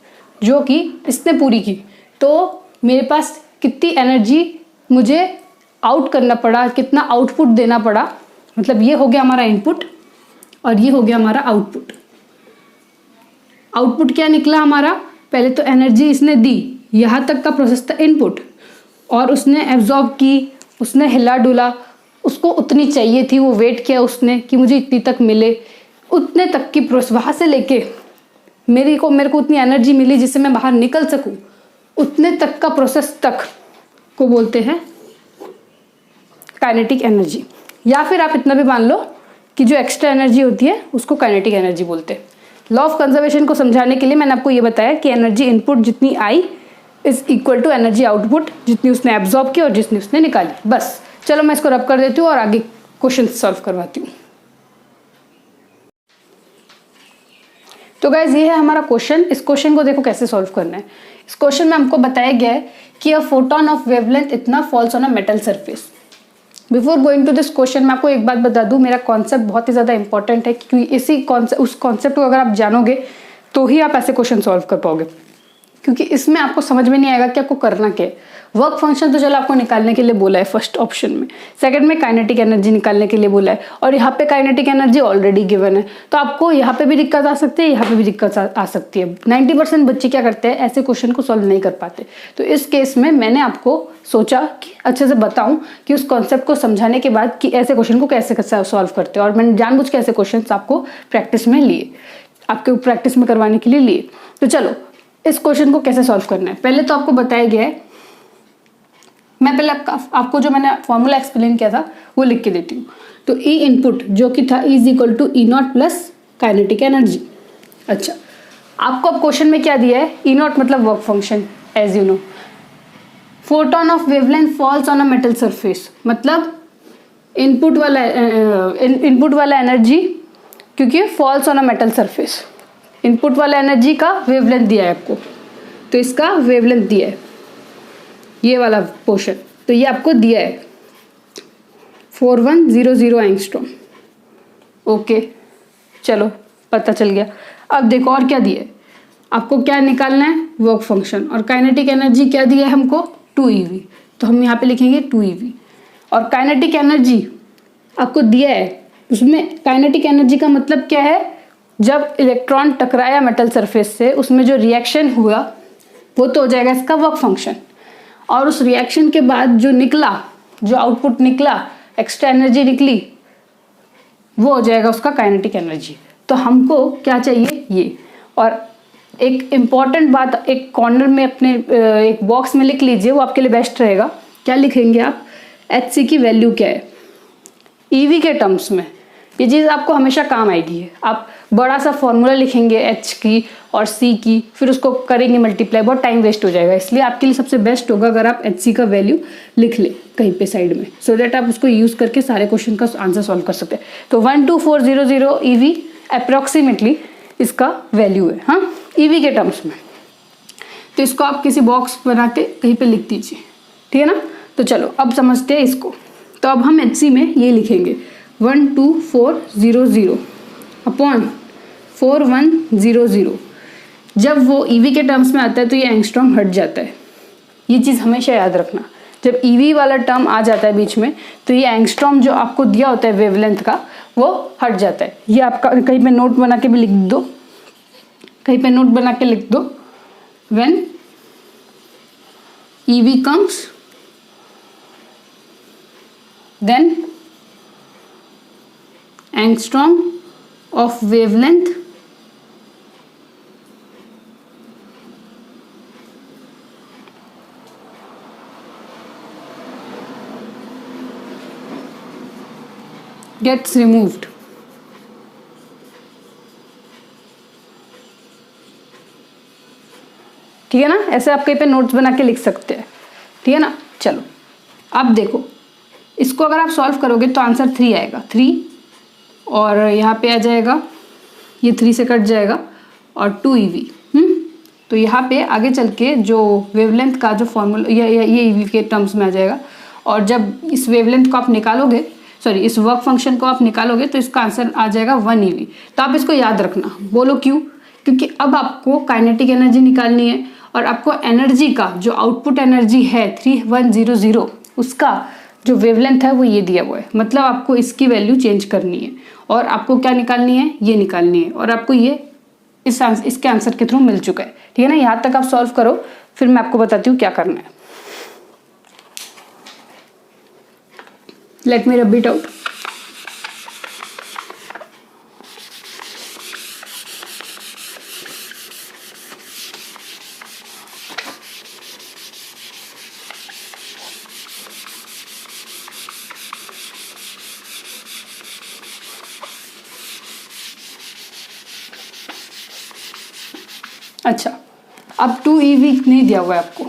जो कि इसने पूरी की। तो मेरे पास कितनी एनर्जी मुझे आउट करना पड़ा, कितना आउटपुट देना पड़ा, मतलब ये हो गया हमारा इनपुट और ये हो गया हमारा आउटपुट। आउटपुट क्या निकला हमारा, पहले तो एनर्जी इसने दी, यहाँ तक का प्रोसेस था इनपुट, और उसने एब्जॉर्ब की, उसने हिला डुला, उसको उतनी चाहिए थी, वो वेट किया उसने कि मुझे इतनी तक मिले, उतने तक की प्रोसेस, वहाँ से लेके मेरे को उतनी एनर्जी मिली जिससे मैं बाहर निकल सकूँ, उतने तक का प्रोसेस तक को बोलते हैं काइनेटिक एनर्जी। या फिर आप इतना भी मान लो कि जो एक्स्ट्रा एनर्जी होती है उसको काइनेटिक एनर्जी बोलते हैं। लॉ ऑफ कंजर्वेशन को समझाने के लिए मैंने आपको ये बताया कि एनर्जी इनपुट जितनी आई is equal to energy output जितनी उसने एब्जॉर्ब की और जितनी उसने निकाली। बस चलो मैं इसको रब कर देती हूँ और आगे क्वेश्चन सॉल्व करवाती हूँ। तो गाइज ये है हमारा क्वेश्चन। इस क्वेश्चन को देखो कैसे सॉल्व करना है। इस क्वेश्चन में हमको बताया गया है कि अ फोटोन ऑफ वेवलेंथ इतना falls on a metal surface. Before going to this question मैं आपको एक बात बता दूं, मेरा कॉन्सेप्ट बहुत ही ज़्यादा इंपॉर्टेंट है, क्योंकि उस कॉन्सेप्ट को अगर आप जानोगे तो ही आप ऐसे क्वेश्चन सॉल्व कर पाओगे। क्योंकि इसमें आपको समझ में नहीं आएगा कि आपको करना क्या है। वर्क फंक्शन तो चलो आपको निकालने के लिए बोला है फर्स्ट ऑप्शन में, सेकंड में काइनेटिक एनर्जी निकालने के लिए बोला है, और यहाँ पे काइनेटिक एनर्जी ऑलरेडी गिवन है, तो आपको यहाँ पे भी दिक्कत आ सकती है, यहाँ पे भी दिक्कत आ सकती है। 90% बच्चे क्या करते हैं, ऐसे क्वेश्चन को सॉल्व नहीं कर पाते। तो इस केस में मैंने आपको सोचा कि अच्छे से बताऊं कि उस कॉन्सेप्ट को समझाने के बाद कि ऐसे क्वेश्चन को कैसे सॉल्व करते हैं, और मैंने जानबूझ के ऐसे क्वेश्चन आपको प्रैक्टिस में लिए, आपके प्रैक्टिस में करवाने के लिए लिए। तो चलो इस क्वेश्चन को कैसे सॉल्व करना है, पहले तो आपको बताया गया है। मैं पहले आपको जो मैंने फॉर्मूला एक्सप्लेन किया था वो लिख के देती हूँ। तो ई इनपुट जो कि था E equal to e not plus kinetic energy. अच्छा, आपको अब क्वेश्चन में क्या दिया है, ई नॉट मतलब work function, as you know. Photon of wavelength falls on a metal surface, मतलब इनपुट वाला एनर्जी, क्योंकि falls on a metal surface, input वाला एनर्जी का वेवलेंथ दिया है आपको, तो इसका वेवलेंथ दिया है ये वाला पोर्शन, तो ये आपको दिया है 4100 एंगस्ट्रॉम। ओके, चलो पता चल गया। अब देखो और क्या दिया है आपको, क्या निकालना है, वर्क फंक्शन, और काइनेटिक एनर्जी क्या दिया है हमको 2eV, तो हम यहाँ पे लिखेंगे 2eV। और काइनेटिक एनर्जी आपको दिया है, उसमें काइनेटिक एनर्जी का मतलब क्या है, जब इलेक्ट्रॉन टकराया मेटल सरफेस से उसमें जो रिएक्शन हुआ वो तो हो जाएगा इसका वर्क फंक्शन, और उस रिएक्शन के बाद जो निकला, जो आउटपुट निकला, एक्स्ट्रा एनर्जी निकली, वो हो जाएगा उसका काइनेटिक एनर्जी। तो हमको क्या चाहिए ये। और एक इम्पॉर्टेंट बात एक कॉर्नर में अपने एक बॉक्स में लिख लीजिए, वो आपके लिए बेस्ट रहेगा। क्या लिखेंगे आप, HC की वैल्यू क्या है EV के टर्म्स में। ये चीज़ आपको हमेशा काम आएगी। आप बड़ा सा फॉर्मूला लिखेंगे H की और C की, फिर उसको करेंगे मल्टीप्लाई, बहुत टाइम वेस्ट हो जाएगा। इसलिए आपके लिए सबसे बेस्ट होगा अगर आप HC का वैल्यू लिख लें कहीं पे साइड में, सो दैट आप उसको यूज़ करके सारे क्वेश्चन का आंसर सॉल्व कर सकते हैं। तो 12400 EV अप्रॉक्सीमेटली इसका वैल्यू है, हाँ, EV के टर्म्स में। तो इसको आप किसी बॉक्स बना के कहीं पर लिख दीजिए, ठीक है ना। तो चलो अब समझते हैं इसको। तो अब हम HC में ये लिखेंगे 12400 अपॉन 4100। जब वो EV के टर्म्स में आता है तो ये एंगस्ट्रॉम हट जाता है, ये चीज़ हमेशा याद रखना। जब EV वाला टर्म आ जाता है बीच में तो ये एंगस्ट्रॉम जो आपको दिया होता है वेवलेंथ का वो हट जाता है। ये आपका कहीं पे नोट बना के भी लिख दो, कहीं पे नोट बना के लिख दो, when EV comes then angstrom of wavelength gets removed। ठीक है ना, ऐसे आप कहीं पे नोट्स बना के लिख सकते हैं, ठीक है ना। चलो अब देखो, इसको अगर आप सॉल्व करोगे तो आंसर 3 आएगा, 3, और यहाँ पे आ जाएगा, ये 3 से कट जाएगा और 2eV। तो यहाँ पे आगे चल के जो वेवलेंथ का जो फॉर्मूला ये EV के टर्म्स में आ जाएगा। और जब इस वेवलेंथ को आप निकालोगे, सॉरी इस वर्क फंक्शन को आप निकालोगे तो इसका आंसर आ जाएगा 1eV। तो आप इसको याद रखना। बोलो क्यों, क्योंकि अब आपको काइनेटिक एनर्जी निकालनी है और आपको एनर्जी का जो आउटपुट एनर्जी है 3100 उसका जो वेवलेंथ है वो ये दिया हुआ है। मतलब आपको इसकी वैल्यू चेंज करनी है और आपको क्या निकालनी है, ये निकालनी है, और आपको ये इसके आंसर के थ्रू मिल चुका है, ठीक है ना। यहाँ तक आप सॉल्व करो, फिर मैं आपको बताती हूँ क्या करना है। Let me rub it out. अच्छा, अब 2eV नहीं दिया हुआ है आपको।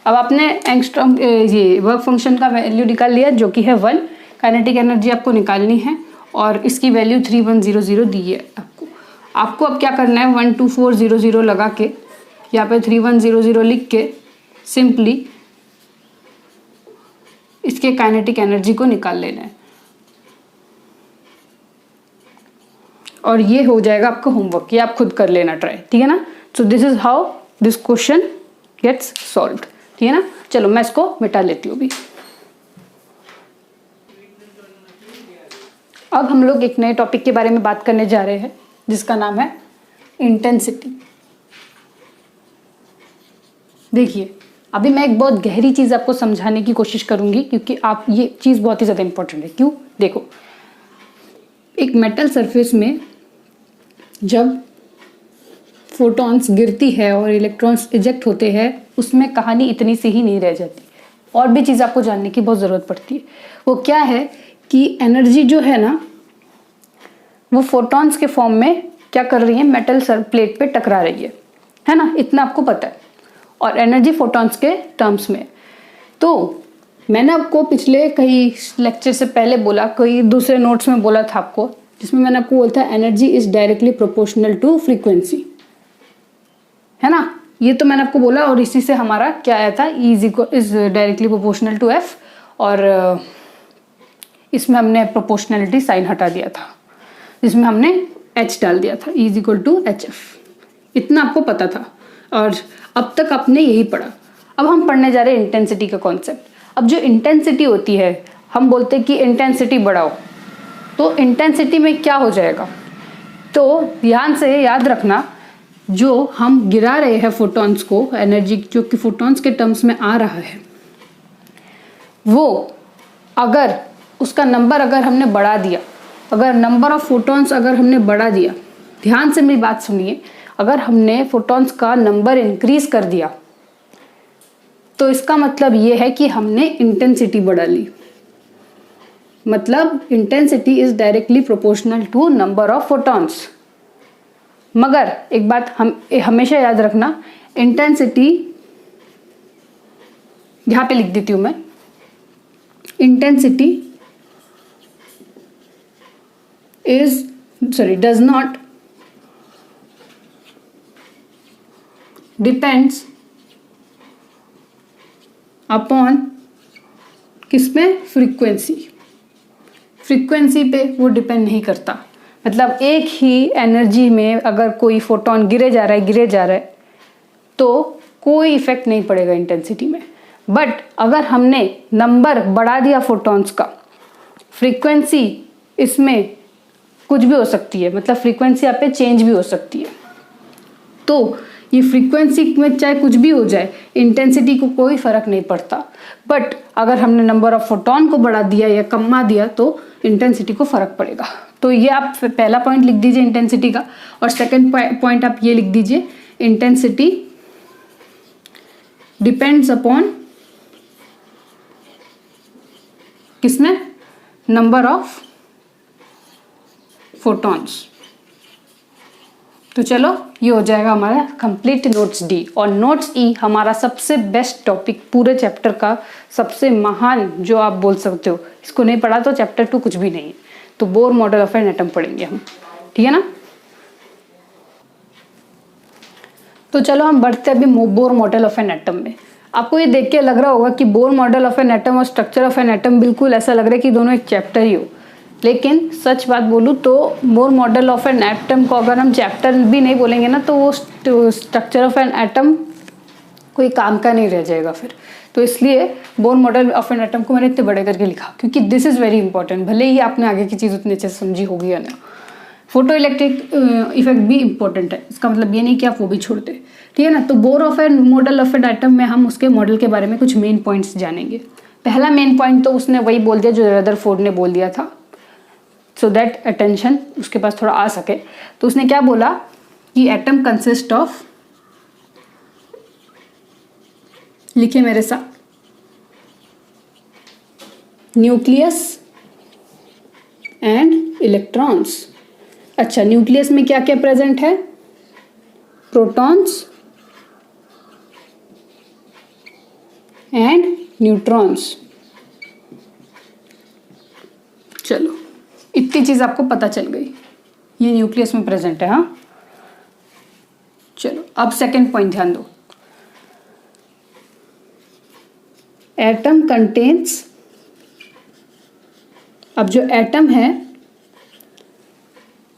अब आपने एंगस्ट्रॉम ये वर्क फंक्शन का वैल्यू निकाल लिया जो कि है 1, काइनेटिक एनर्जी आपको निकालनी है और इसकी वैल्यू 3100 दी है आपको अब क्या करना है, 12400 लगा के यहाँ पे 3100 लिख के सिंपली इसके काइनेटिक एनर्जी को निकाल लेना है और ये हो जाएगा आपका होमवर्क। ये आप खुद कर लेना ट्राई, ठीक है ना। So this is how this question gets solved. ठीक है ना, चलो मैं इसको मिटा लेती हूँ अभी। अब हम लोग एक नए टॉपिक के बारे में बात करने जा रहे हैं जिसका नाम है इंटेंसिटी। देखिए, अभी मैं एक बहुत गहरी चीज़ आपको समझाने की कोशिश करूंगी क्योंकि आप ये चीज़ बहुत ही ज़्यादा इंपॉर्टेंट है। क्यों? देखो, एक मेटल सरफेस में जब फोटॉन्स गिरती है और इलेक्ट्रॉन्स इजेक्ट होते हैं, उसमें कहानी इतनी सी ही नहीं रह जाती, और भी चीज़ आपको जानने की बहुत ज़रूरत पड़ती है। वो क्या है कि एनर्जी जो है ना, वो फोटॉन्स के फॉर्म में क्या कर रही है, मेटल प्लेट पे टकरा रही है ना, इतना आपको पता है। और एनर्जी फोटॉन्स के टर्म्स में, तो मैंने आपको पिछले कई लेक्चर से पहले बोला, कई दूसरे नोट्स में बोला था आपको, जिसमें मैंने आपको बोला था energy is directly proportional to frequency, है ना। ये तो मैंने आपको बोला, और इसी से हमारा क्या आया था, E is directly proportional to F, और इसमें हमने प्रोपोर्शनलिटी साइन हटा दिया था, जिसमें हमने H डाल दिया था, E = HF। इतना आपको पता था और अब तक आपने यही पढ़ा। अब हम पढ़ने जा रहे हैं इंटेंसिटी का कॉन्सेप्ट। अब जो इंटेंसिटी होती है, हम बोलते हैं कि इंटेंसिटी बढ़ाओ, तो इंटेंसिटी में क्या हो जाएगा, तो ध्यान से याद रखना, जो हम गिरा रहे हैं फोटॉन्स को, एनर्जी जो कि फोटॉन्स के टर्म्स में आ रहा है, वो अगर उसका नंबर अगर हमने बढ़ा दिया, अगर नंबर ऑफ फोटॉन्स अगर हमने बढ़ा दिया, ध्यान से मेरी बात सुनिए, अगर हमने फोटॉन्स का नंबर इंक्रीज कर दिया, तो इसका मतलब ये है कि हमने इंटेंसिटी बढ़ा ली। मतलब intensity is directly proportional to number of photons. मगर एक बात हम हमेशा याद रखना, इंटेंसिटी यहां पे लिख देती हूं मैं, intensity does not depends upon किसमें, फ्रीक्वेंसी पे वो डिपेंड नहीं करता। मतलब एक ही एनर्जी में अगर कोई फोटॉन गिरे जा रहा है तो कोई इफेक्ट नहीं पड़ेगा इंटेंसिटी में। बट अगर हमने नंबर बढ़ा दिया फोटॉन्स का, फ्रीक्वेंसी इसमें कुछ भी हो सकती है, मतलब फ्रीक्वेंसी यहाँ पे चेंज भी हो सकती है, तो ये फ्रीक्वेंसी में चाहे कुछ भी हो जाए, इंटेंसिटी को कोई फर्क नहीं पड़ता। बट अगर हमने नंबर ऑफ फोटॉन को बढ़ा दिया या कमा दिया तो इंटेंसिटी को फर्क पड़ेगा। तो ये आप पहला पॉइंट लिख दीजिए इंटेंसिटी का, और सेकंड पॉइंट आप ये लिख दीजिए, इंटेंसिटी डिपेंड्स अपॉन किसमें, नंबर ऑफ फोटॉन्स। तो चलो, ये हो जाएगा हमारा कंप्लीट नोट्स डी। और नोट्स ई हमारा सबसे बेस्ट टॉपिक, पूरे चैप्टर का सबसे महान जो आप बोल सकते हो। इसको नहीं पढ़ा तो चैप्टर 2 कुछ भी नहीं है। तो Bohr model of an atom पढ़ेंगे हम, ठीक है ना। तो चलो हम बढ़ते अभी Bohr model of an atom में। आपको ये देख के लग रहा होगा कि Bohr model of an atom और स्ट्रक्चर ऑफ एन एटम बिल्कुल ऐसा लग रहा है कि दोनों एक चैप्टर ही हो, लेकिन सच बात बोलूँ तो Bohr model of an atom को अगर हम चैप्टर भी नहीं बोलेंगे ना, तो वो स्ट्रक्चर ऑफ एन एटम कोई काम का नहीं रह जाएगा फिर। तो इसलिए Bohr model of an atom को मैंने इतने बड़े करके लिखा, क्योंकि दिस इज़ वेरी इंपॉर्टेंट। भले ही आपने आगे की चीज़ उतनी अच्छे से समझी होगी या ना। फोटो इलेक्ट्रिक इफेक्ट भी इंपॉर्टेंट है, इसका मतलब ये नहीं कि आप वो भी छोड़ दें, ठीक है ना। तो Bohr of an model of an atom में हम उसके मॉडल के बारे में कुछ मेन पॉइंट्स जानेंगे। पहला मेन पॉइंट तो उसने वही बोल दिया जो रदरफोर्ड ने बोल दिया था, सो दैट अटेंशन उसके पास थोड़ा आ सके। तो उसने क्या बोला कि एटम कंसिस्ट ऑफ, लिखिए मेरे साथ, न्यूक्लियस एंड इलेक्ट्रॉन्स। अच्छा, न्यूक्लियस में क्या क्या प्रेजेंट है, प्रोटॉन्स एंड न्यूट्रॉन्स। चलो, इतनी चीज आपको पता चल गई, ये न्यूक्लियस में प्रेजेंट है। हाँ, चलो अब सेकंड पॉइंट ध्यान दो, एटम कंटेन्स। अब जो एटम है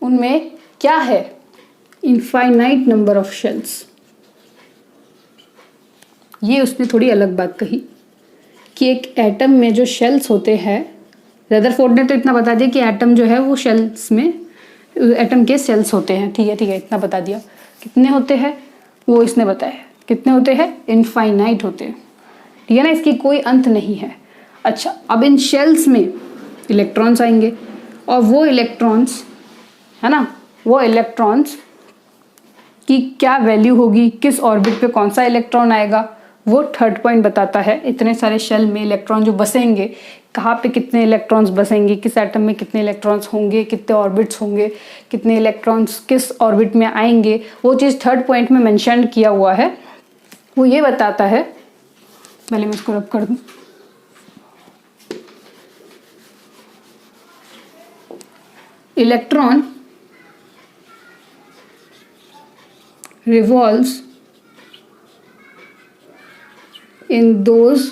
उनमें क्या है, इनफाइनाइट नंबर ऑफ शेल्स। ये उसने थोड़ी अलग बात कही कि एक एटम में जो शेल्स होते हैं, रदरफोर्ड ने तो इतना बता दिया कि एटम जो है वो शेल्स में, एटम के सेल्स होते हैं, ठीक है, इतना बता दिया। कितने होते हैं वो इसने बताया, कितने होते हैं, इनफाइनाइट होते हैं, ठीक है ना, इसकी कोई अंत नहीं है। अच्छा, अब इन शेल्स में इलेक्ट्रॉन्स आएंगे और वो इलेक्ट्रॉन्स, है ना, वो इलेक्ट्रॉन्स की क्या वैल्यू होगी, किस ऑर्बिट पे कौन सा इलेक्ट्रॉन आएगा, वो थर्ड पॉइंट बताता है। इतने सारे शेल में इलेक्ट्रॉन जो बसेंगे, कहाँ पे कितने इलेक्ट्रॉन्स बसेंगे, किस एटम में कितने इलेक्ट्रॉन्स होंगे, कितने ऑर्बिट्स होंगे, कितने इलेक्ट्रॉन्स किस ऑर्बिट में आएंगे, वो चीज़ थर्ड पॉइंट में मेंशन किया हुआ है। वो ये बताता है, पहले मैं इसको रब कर दूँ, electron revolves in those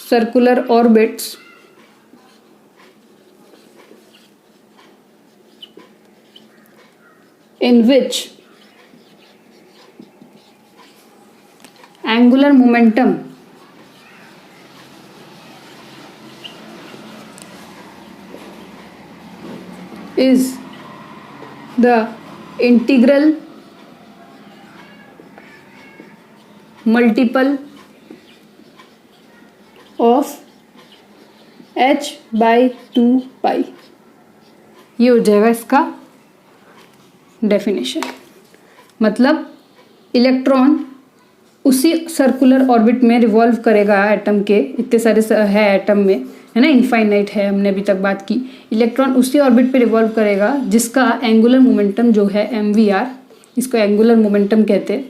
circular orbits in which angular momentum is the integral multiple of h/2π। ये हो जाएगा इसका डेफिनेशन। मतलब इलेक्ट्रॉन उसी सर्कुलर ऑर्बिट में रिवॉल्व करेगा एटम के, इतने सारे है एटम में, है ना, इनफाइनाइट है, हमने अभी तक बात की। इलेक्ट्रॉन उसी ऑर्बिट पे रिवॉल्व करेगा जिसका एंगुलर मोमेंटम जो है mvr, इसको एंगुलर मोमेंटम कहते हैं,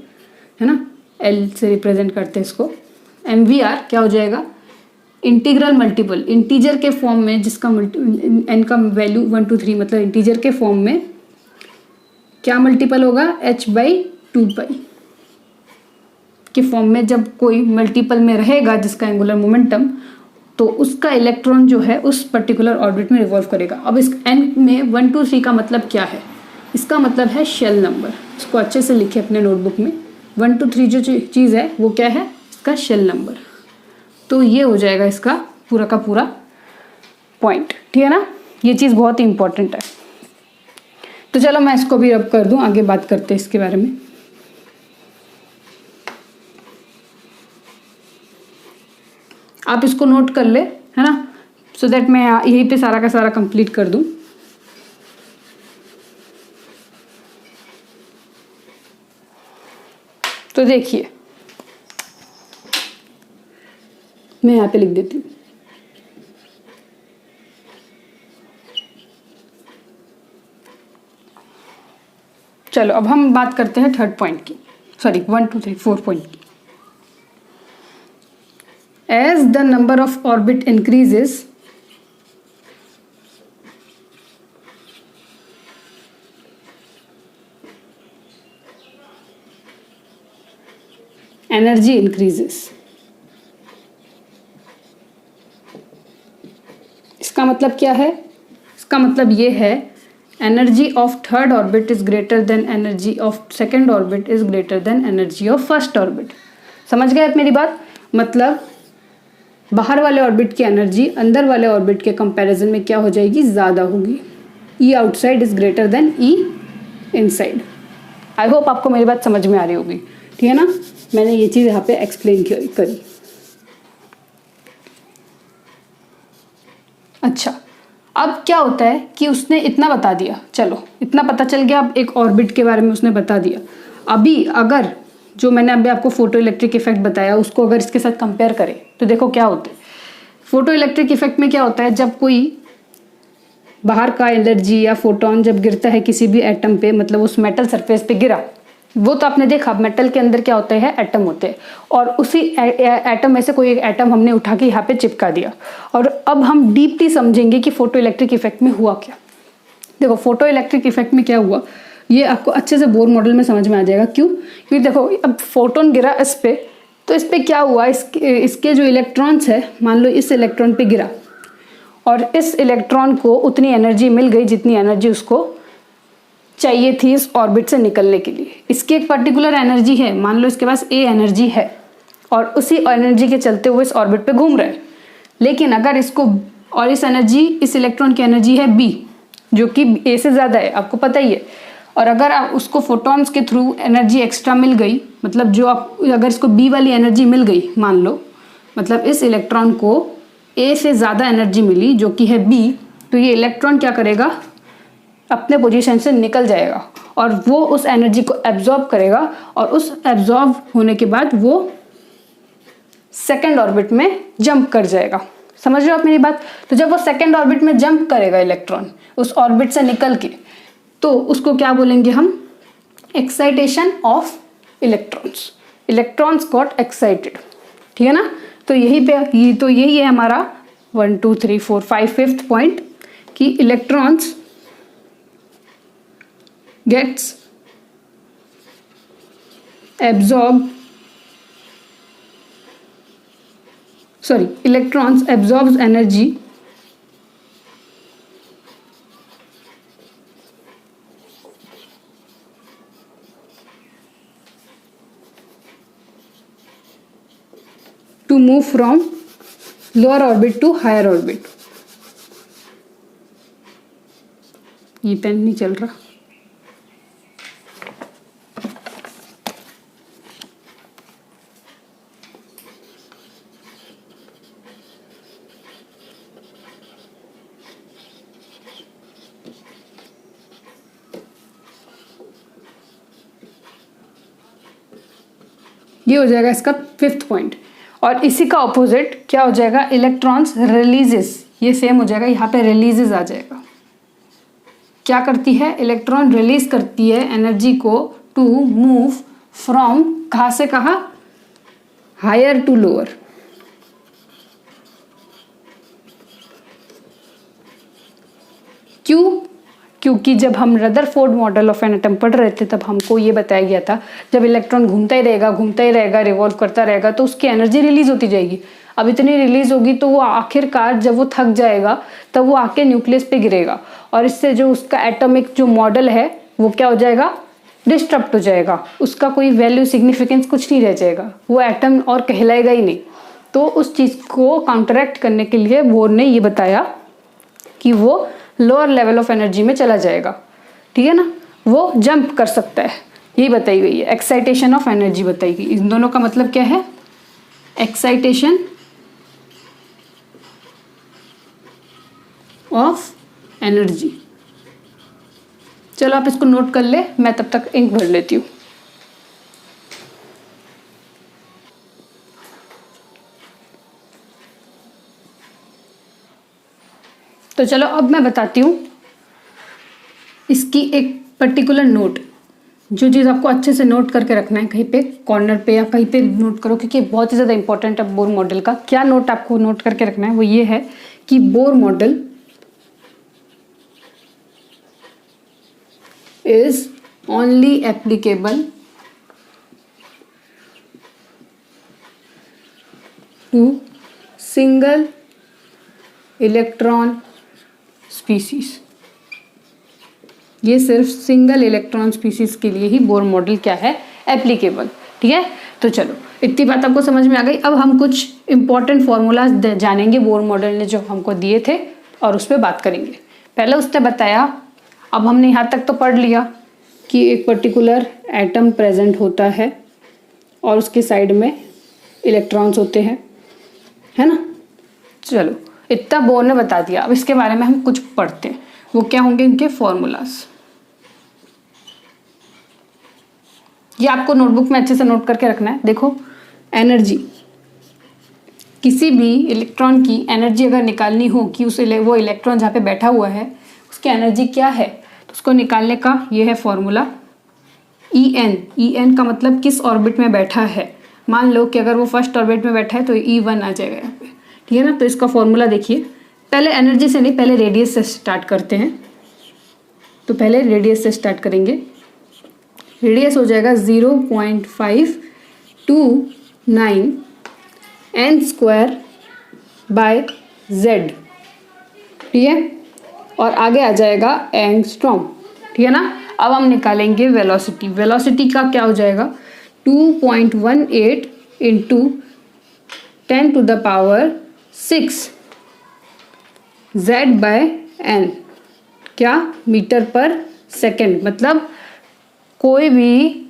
है ना, L से रिप्रेजेंट करते हैं इसको। mvr क्या हो जाएगा, इंटीग्रल मल्टीपल, इंटीजर के फॉर्म में, जिसका n का वैल्यू 1 2 3, मतलब इंटीजर के फॉर्म में क्या मल्टीपल होगा, h/2π के फॉर्म में। जब कोई मल्टीपल में रहेगा जिसका एंगुलर मोमेंटम, तो उसका इलेक्ट्रॉन जो है उस पर्टिकुलर ऑर्बिट में रिवॉल्व करेगा। अब इस n में 1 2 3 का मतलब क्या है, इसका मतलब है शेल नंबर। इसको अच्छे से लिखे अपने नोटबुक में, 1 2 3 जो चीज़ है वो क्या है, इसका शेल नंबर। तो ये हो जाएगा इसका पूरा का पूरा पॉइंट, ठीक है ना। ये चीज़ बहुत ही इंपॉर्टेंट है। तो चलो मैं इसको भी रब कर दूं, आगे बात करते हैं इसके बारे में। आप इसको नोट कर ले, है ना, सो दैट मैं यहीं पे सारा का सारा कंप्लीट कर दूं। तो देखिए, मैं यहाँ पे लिख देती हूँ, चलो अब हम बात करते हैं थर्ड पॉइंट की, सॉरी 1 2 3 4 पॉइंट की। As the number of orbit increases, energy increases। इसका मतलब क्या है, इसका मतलब ये है energy of third orbit is greater then energy of second orbit is greater then energy of first orbit. समझ गए आप मेरी बात, मतलब बाहर वाले ऑर्बिट की एनर्जी अंदर वाले ऑर्बिट के कंपैरिजन में क्या हो जाएगी, ज़्यादा होगी। E outside is greater than E inside. I hope आपको मेरी बात समझ में आ रही होगी, ठीक है ना। मैंने ये चीज़ यहाँ पे एक्सप्लेन करी। अच्छा, अब क्या होता है कि उसने इतना बता दिया, चलो इतना पता चल गया। अब एक ऑर्बिट के बारे में उसने बता दिया। अभी अगर जो मैंने अभी आपको फोटो इलेक्ट्रिक इफेक्ट बताया, उसको अगर इसके साथ कंपेयर करें तो देखो क्या होता है। फोटो इलेक्ट्रिक इफेक्ट में क्या होता है, जब कोई बाहर का एनर्जी या फोटोन जब गिरता है किसी भी एटम पे, मतलब उस मेटल सरफेस पे गिरा, वो तो आपने देखा मेटल के अंदर क्या होते हैं, एटम होते हैं, और उसी एटम में से कोई एक एटम हमने उठा के यहाँ पे चिपका दिया। और अब हम डीपली समझेंगे कि फोटो इलेक्ट्रिक इफेक्ट में हुआ क्या। देखो फोटो इलेक्ट्रिक इफेक्ट में क्या हुआ, ये आपको अच्छे से बोर मॉडल में समझ में आ जाएगा। क्यों, क्योंकि देखो अब फोटोन गिरा इस पे, तो इस पे क्या हुआ, इसके जो इलेक्ट्रॉन्स है, मान लो इस इलेक्ट्रॉन पे गिरा और इस इलेक्ट्रॉन को उतनी एनर्जी मिल गई जितनी एनर्जी उसको चाहिए थी इस ऑर्बिट से निकलने के लिए। इसकी एक पर्टिकुलर एनर्जी है, मान लो इसके पास ए एनर्जी है और उसी एनर्जी के चलते वो इस ऑर्बिट पे घूम रहा है। लेकिन अगर इसको, और इस एनर्जी, इस इलेक्ट्रॉन की एनर्जी है बी, जो कि ए से ज़्यादा है, आपको पता ही है। और अगर आप उसको फोटॉन्स के थ्रू एनर्जी एक्स्ट्रा मिल गई, मतलब जो आप, अगर इसको बी वाली एनर्जी मिल गई मान लो, मतलब इस इलेक्ट्रॉन को ए से ज़्यादा एनर्जी मिली जो कि है बी, तो ये इलेक्ट्रॉन क्या करेगा, अपने पोजीशन से निकल जाएगा और वो उस एनर्जी को एब्जॉर्ब करेगा और उस एब्जॉर्ब होने के बाद वो सेकेंड ऑर्बिट में जंप कर जाएगा। समझ रहे हो आप मेरी बात? तो जब वो सेकेंड ऑर्बिट में जंप करेगा इलेक्ट्रॉन उस ऑर्बिट से निकल के, तो उसको क्या बोलेंगे हम, excitation of electrons. Electrons got excited, ठीक है ना। तो यही है हमारा 1 2 3 4 5 5th पॉइंट कि electrons gets electrons absorbs energy to move from lower orbit to higher orbit। ये पेन नहीं चल रहा। ये हो जाएगा इसका 5th पॉइंट। और इसी का ऑपोजिट क्या हो जाएगा, इलेक्ट्रॉन्स रिलीजेस। ये सेम हो जाएगा, यहाँ पे रिलीजेस आ जाएगा। क्या करती है, इलेक्ट्रॉन रिलीज करती है एनर्जी को टू मूव फ्रॉम, कहाँ से कहाँ, हायर टू लोअर। क्यों? क्योंकि जब हम Rutherford model of an atom पढ़ रहे थे तब हमको ये बताया गया था, जब इलेक्ट्रॉन घूमता ही रहेगा, रिवॉल्व करता रहेगा, तो उसकी एनर्जी रिलीज होती जाएगी। अब इतनी रिलीज होगी तो वो आखिरकार जब वो थक जाएगा तब वो आके न्यूक्लियस पे गिरेगा और इससे जो उसका एटॉमिक जो मॉडल है वो क्या हो जाएगा, डिस्टर्ब हो जाएगा। उसका कोई वैल्यू सिग्निफिकेंस कुछ नहीं रह जाएगा, वो एटम और कहलाएगा ही नहीं। तो उस चीज़ को काउंटरैक्ट करने के लिए बोर ने ये बताया कि वो लोअर लेवल ऑफ एनर्जी में चला जाएगा, ठीक है ना, वो जंप कर सकता है। यही बताई गई है, एक्साइटेशन ऑफ एनर्जी बताई गई। इन दोनों का मतलब क्या है, एक्साइटेशन ऑफ एनर्जी। चलो आप इसको नोट कर ले, मैं तब तक इंक भर लेती हूँ। तो चलो अब मैं बताती हूँ इसकी एक पर्टिकुलर नोट। जो चीज़ आपको अच्छे से नोट करके रखना है, कहीं पे कॉर्नर पे या कहीं पे नोट करो, क्योंकि बहुत ही ज़्यादा इंपॉर्टेंट है बोर मॉडल का। क्या नोट आपको नोट करके रखना है, वो ये है कि Bohr model is only applicable to single electron species. ये सिर्फ सिंगल इलेक्ट्रॉन स्पीसीज के लिए ही बोर मॉडल क्या है, एप्लीकेबल, ठीक है। तो चलो इतनी बात आपको समझ में आ गई। अब हम कुछ इंपॉर्टेंट फॉर्मूलाज जानेंगे बोर मॉडल ने जो हमको दिए थे और उस पर बात करेंगे। पहले उसने बताया, अब हमने यहाँ तक तो पढ़ लिया कि एक पर्टिकुलर एटम प्रेजेंट होता है और उसके साइड में इलेक्ट्रॉन्स होते हैं, है ना। चलो इतना बोर ने बता दिया। अब इसके बारे में हम कुछ पढ़ते हैं, वो क्या होंगे इनके फॉर्मूलाज। ये आपको नोटबुक में अच्छे से नोट करके रखना है। देखो, एनर्जी, किसी भी इलेक्ट्रॉन की एनर्जी अगर निकालनी हो कि वो इलेक्ट्रॉन जहाँ पे बैठा हुआ है उसकी एनर्जी क्या है, तो उसको निकालने का ये है फॉर्मूला EN। EN का मतलब किस ऑर्बिट में बैठा है। मान लो कि अगर वो फर्स्ट ऑर्बिट में बैठा है तो E1 आ जाएगा यहाँ पे, ठीक है ना। तो इसका फॉर्मूला देखिए, पहले एनर्जी से नहीं, पहले रेडियस से स्टार्ट करते हैं। तो पहले रेडियस से स्टार्ट करेंगे। रेडियस हो जाएगा 0.529 n²/z, ठीक है। और आगे आ जाएगा एंगस्ट्रॉम, ठीक है ना। अब हम निकालेंगे वेलोसिटी। वेलोसिटी का क्या हो जाएगा, 2.18 इंटू 10⁻6 Z/n, क्या, मीटर पर सेकेंड। मतलब कोई भी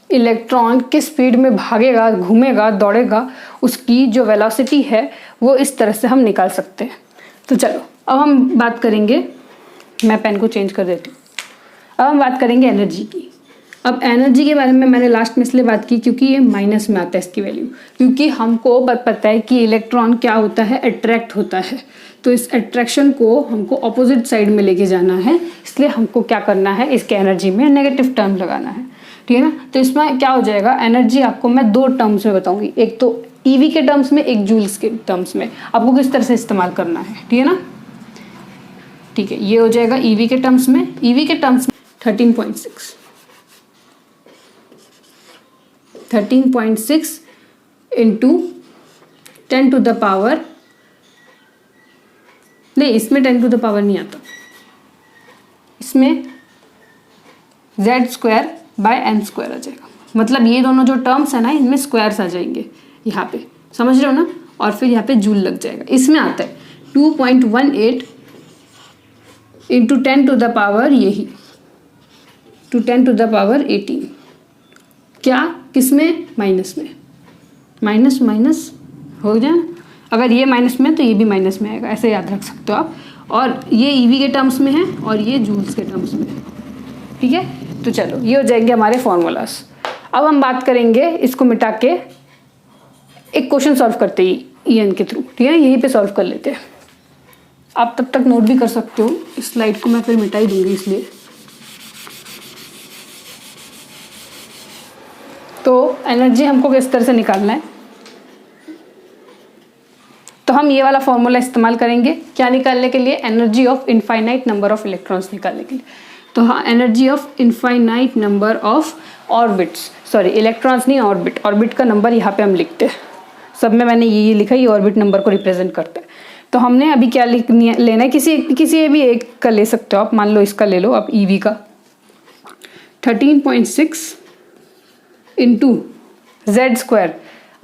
इलेक्ट्रॉन किस स्पीड में भागेगा, घूमेगा, दौड़ेगा, उसकी जो वेलोसिटी है वो इस तरह से हम निकाल सकते हैं। तो चलो अब हम बात करेंगे, मैं पेन को चेंज कर देती हूँ। अब हम बात करेंगे एनर्जी की। अब एनर्जी के बारे में मैंने लास्ट में इसलिए बात की क्योंकि ये माइनस में आता है इसकी वैल्यू, क्योंकि हमको पता है कि इलेक्ट्रॉन क्या होता है, अट्रैक्ट होता है। तो इस अट्रैक्शन को हमको ऑपोजिट साइड में लेके जाना है, इसलिए हमको क्या करना है, इसके एनर्जी में नेगेटिव टर्म लगाना है, ठीक है ना। तो इसमें क्या हो जाएगा, एनर्जी आपको मैं दो टर्म्स में बताऊंगी, एक तो ईवी के टर्म्स में, एक जूल्स के टर्म्स में, आपको किस तरह से इस्तेमाल करना है, ठीक है ना। ठीक है, ये हो जाएगा ईवी के टर्म्स में। ईवी के टर्म्स में 13.6 इंटू 10⁻, नहीं इसमें 10⁻ नहीं आता, इसमें Z² बाय n² आ जाएगा। मतलब ये दोनों जो टर्म्स है ना, इनमें स्क्वायर्स आ जाएंगे यहाँ पे, समझ रहे हो ना। और फिर यहाँ पे जूल लग जाएगा। इसमें आता है 2.18 इंटू 10⁻, यही 10⁻18, क्या, किसमें, माइनस में। माइनस माइनस हो जाए, अगर ये माइनस में है तो ये भी माइनस में आएगा, ऐसे याद रख सकते हो आप। और ये ईवी के टर्म्स में है और ये जूल्स के टर्म्स में है, ठीक है। तो चलो ये हो जाएंगे हमारे फॉर्मूलाज। अब हम बात करेंगे, इसको मिटा के एक क्वेश्चन सॉल्व करते हैं ईएन के थ्रू, ठीक है। यहीं पे सॉल्व कर लेते हैं, आप तब तक नोट भी कर सकते हो। इस स्लाइड को मैं फिर मिटा ही दूंगी इसलिए। तो एनर्जी हमको किस तरह से निकालना है, तो हम ये वाला फॉर्मूला इस्तेमाल करेंगे, क्या निकालने के लिए, energy of infinite number of electrons निकालने के लिए। तो हाँ, energy of infinite number of orbits, sorry electrons नहीं, ऑर्बिट। ऑर्बिट का नंबर यहाँ पे हम लिखते हैं, सब में मैंने ये लिखा, ये ऑर्बिट नंबर को रिप्रेजेंट करता है। तो हमने अभी क्या लेना है, किसी भी एक का ले सकते हो आप, मान लो इसका ले लो आप, ईवी का 13.6 इंटू Z²।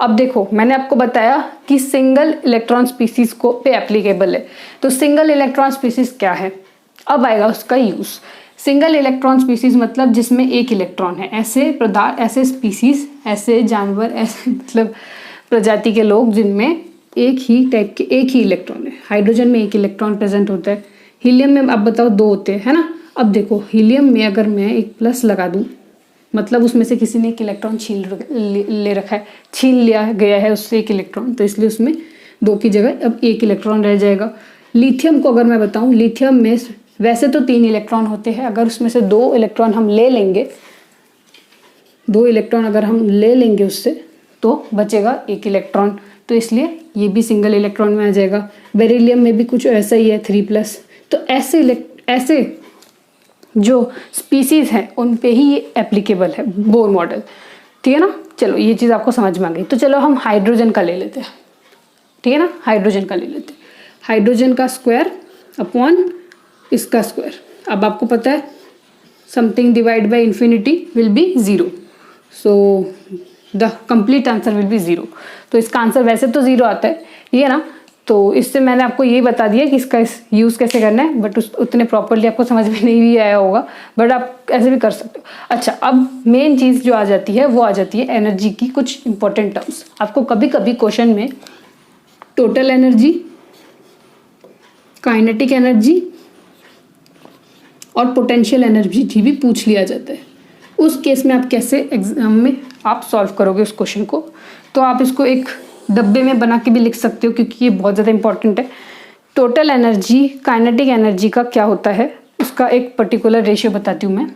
अब देखो मैंने आपको बताया कि सिंगल इलेक्ट्रॉन स्पीसीज को पे एप्लीकेबल है। तो सिंगल इलेक्ट्रॉन स्पीसीज क्या है, अब आएगा उसका यूज। सिंगल इलेक्ट्रॉन स्पीसीज मतलब जिसमें एक इलेक्ट्रॉन है। ऐसे पदार्थ, ऐसे स्पीसीज, ऐसे जानवर, ऐसे मतलब प्रजाति के लोग जिनमें एक ही टाइप के एक ही इलेक्ट्रॉन है। हाइड्रोजन में एक इलेक्ट्रॉन प्रेजेंट होता है, हीलियम में आप बताओ 2 होते हैं, है ना। अब देखो हीलियम में अगर मैं एक प्लस लगा दूं, मतलब उसमें से किसी ने एक इलेक्ट्रॉन ले रखा है, छीन लिया गया है उससे एक इलेक्ट्रॉन, तो इसलिए उसमें 2 की जगह अब 1 इलेक्ट्रॉन रह जाएगा। लिथियम को अगर मैं बताऊं, लिथियम में वैसे तो 3 इलेक्ट्रॉन होते हैं, अगर उसमें से 2 इलेक्ट्रॉन हम ले लेंगे, 2 इलेक्ट्रॉन अगर हम ले लेंगे उससे, तो बचेगा 1 इलेक्ट्रॉन, तो इसलिए ये भी सिंगल इलेक्ट्रॉन में आ जाएगा। बेरिलियम में भी कुछ ऐसा ही है, 3+। तो ऐसे जो स्पीसीज है उन पे ही ये एप्लीकेबल है बोर मॉडल, ठीक है ना। चलो ये चीज़ आपको समझ में आ गई। तो चलो हम हाइड्रोजन का ले लेते हैं, ठीक है ना। हाइड्रोजन का ले लेते हैं, हाइड्रोजन का स्क्वायर अपॉन इसका स्क्वायर। अब आपको पता है something divide by infinity will be 0, so the complete answer will be 0। तो इसका आंसर वैसे तो 0 आता है, ये ना। तो इससे मैंने आपको ये बता दिया कि इसका यूज़ कैसे करना है, बट उतने प्रॉपरली आपको समझ में नहीं भी आया होगा, बट आप ऐसे भी कर सकते हो। अच्छा, अब मेन चीज़ जो आ जाती है वो आ जाती है एनर्जी की कुछ इंपॉर्टेंट टर्म्स। आपको कभी कभी क्वेश्चन में टोटल एनर्जी, काइनेटिक एनर्जी और पोटेंशियल एनर्जी भी पूछ लिया जाता है। उस केस में आप कैसे एग्जाम में आप सॉल्व करोगे उस क्वेश्चन को, तो आप इसको एक डब्बे में बना के भी लिख सकते हो, क्योंकि ये बहुत ज़्यादा इंपॉर्टेंट है। टोटल एनर्जी, काइनेटिक एनर्जी का क्या होता है, उसका एक पर्टिकुलर रेशियो बताती हूँ मैं।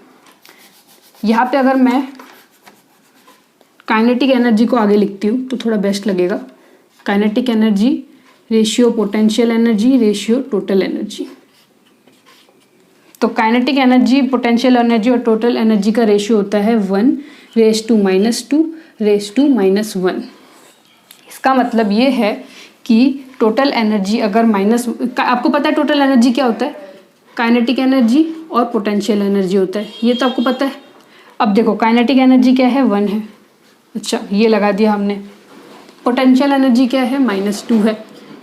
यहाँ पे अगर मैं काइनेटिक एनर्जी को आगे लिखती हूँ तो थोड़ा बेस्ट लगेगा। Kinetic energy ratio potential energy ratio total energy. तो काइनेटिक एनर्जी, पोटेंशियल एनर्जी और टोटल एनर्जी का रेशियो होता है 1:-2 -1। इसका मतलब ये है कि टोटल एनर्जी अगर माइनस, आपको पता है टोटल एनर्जी क्या होता है, काइनेटिक एनर्जी और पोटेंशियल एनर्जी होता है, ये तो आपको पता है। अब देखो काइनेटिक एनर्जी क्या है, 1 है, अच्छा ये लगा दिया हमने। पोटेंशियल एनर्जी क्या है, -2 है,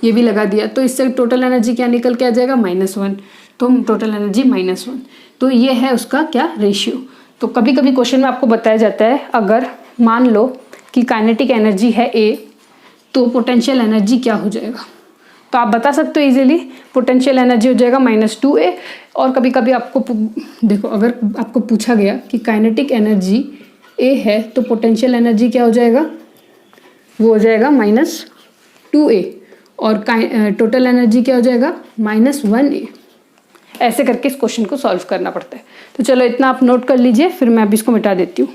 ये भी लगा दिया। तो इससे टोटल एनर्जी क्या निकल के आ जाएगा, -1। तो टोटल एनर्जी -1। तो ये है उसका क्या, रेशियो। तो कभी कभी क्वेश्चन में आपको बताया जाता है, अगर मान लो कि काइनेटिक एनर्जी है A, तो पोटेंशियल एनर्जी क्या हो जाएगा, तो आप बता सकते हो इजीली, पोटेंशियल एनर्जी हो जाएगा -2A। और कभी कभी आपको देखो, अगर आपको पूछा गया कि काइनेटिक एनर्जी A है तो पोटेंशियल एनर्जी क्या हो जाएगा, वो हो जाएगा -2A, और टोटल एनर्जी क्या हो जाएगा, -1A। ऐसे करके इस क्वेश्चन को सॉल्व करना पड़ता है। तो चलो इतना आप नोट कर लीजिए, फिर मैं अभी इसको मिटा देती हूँ।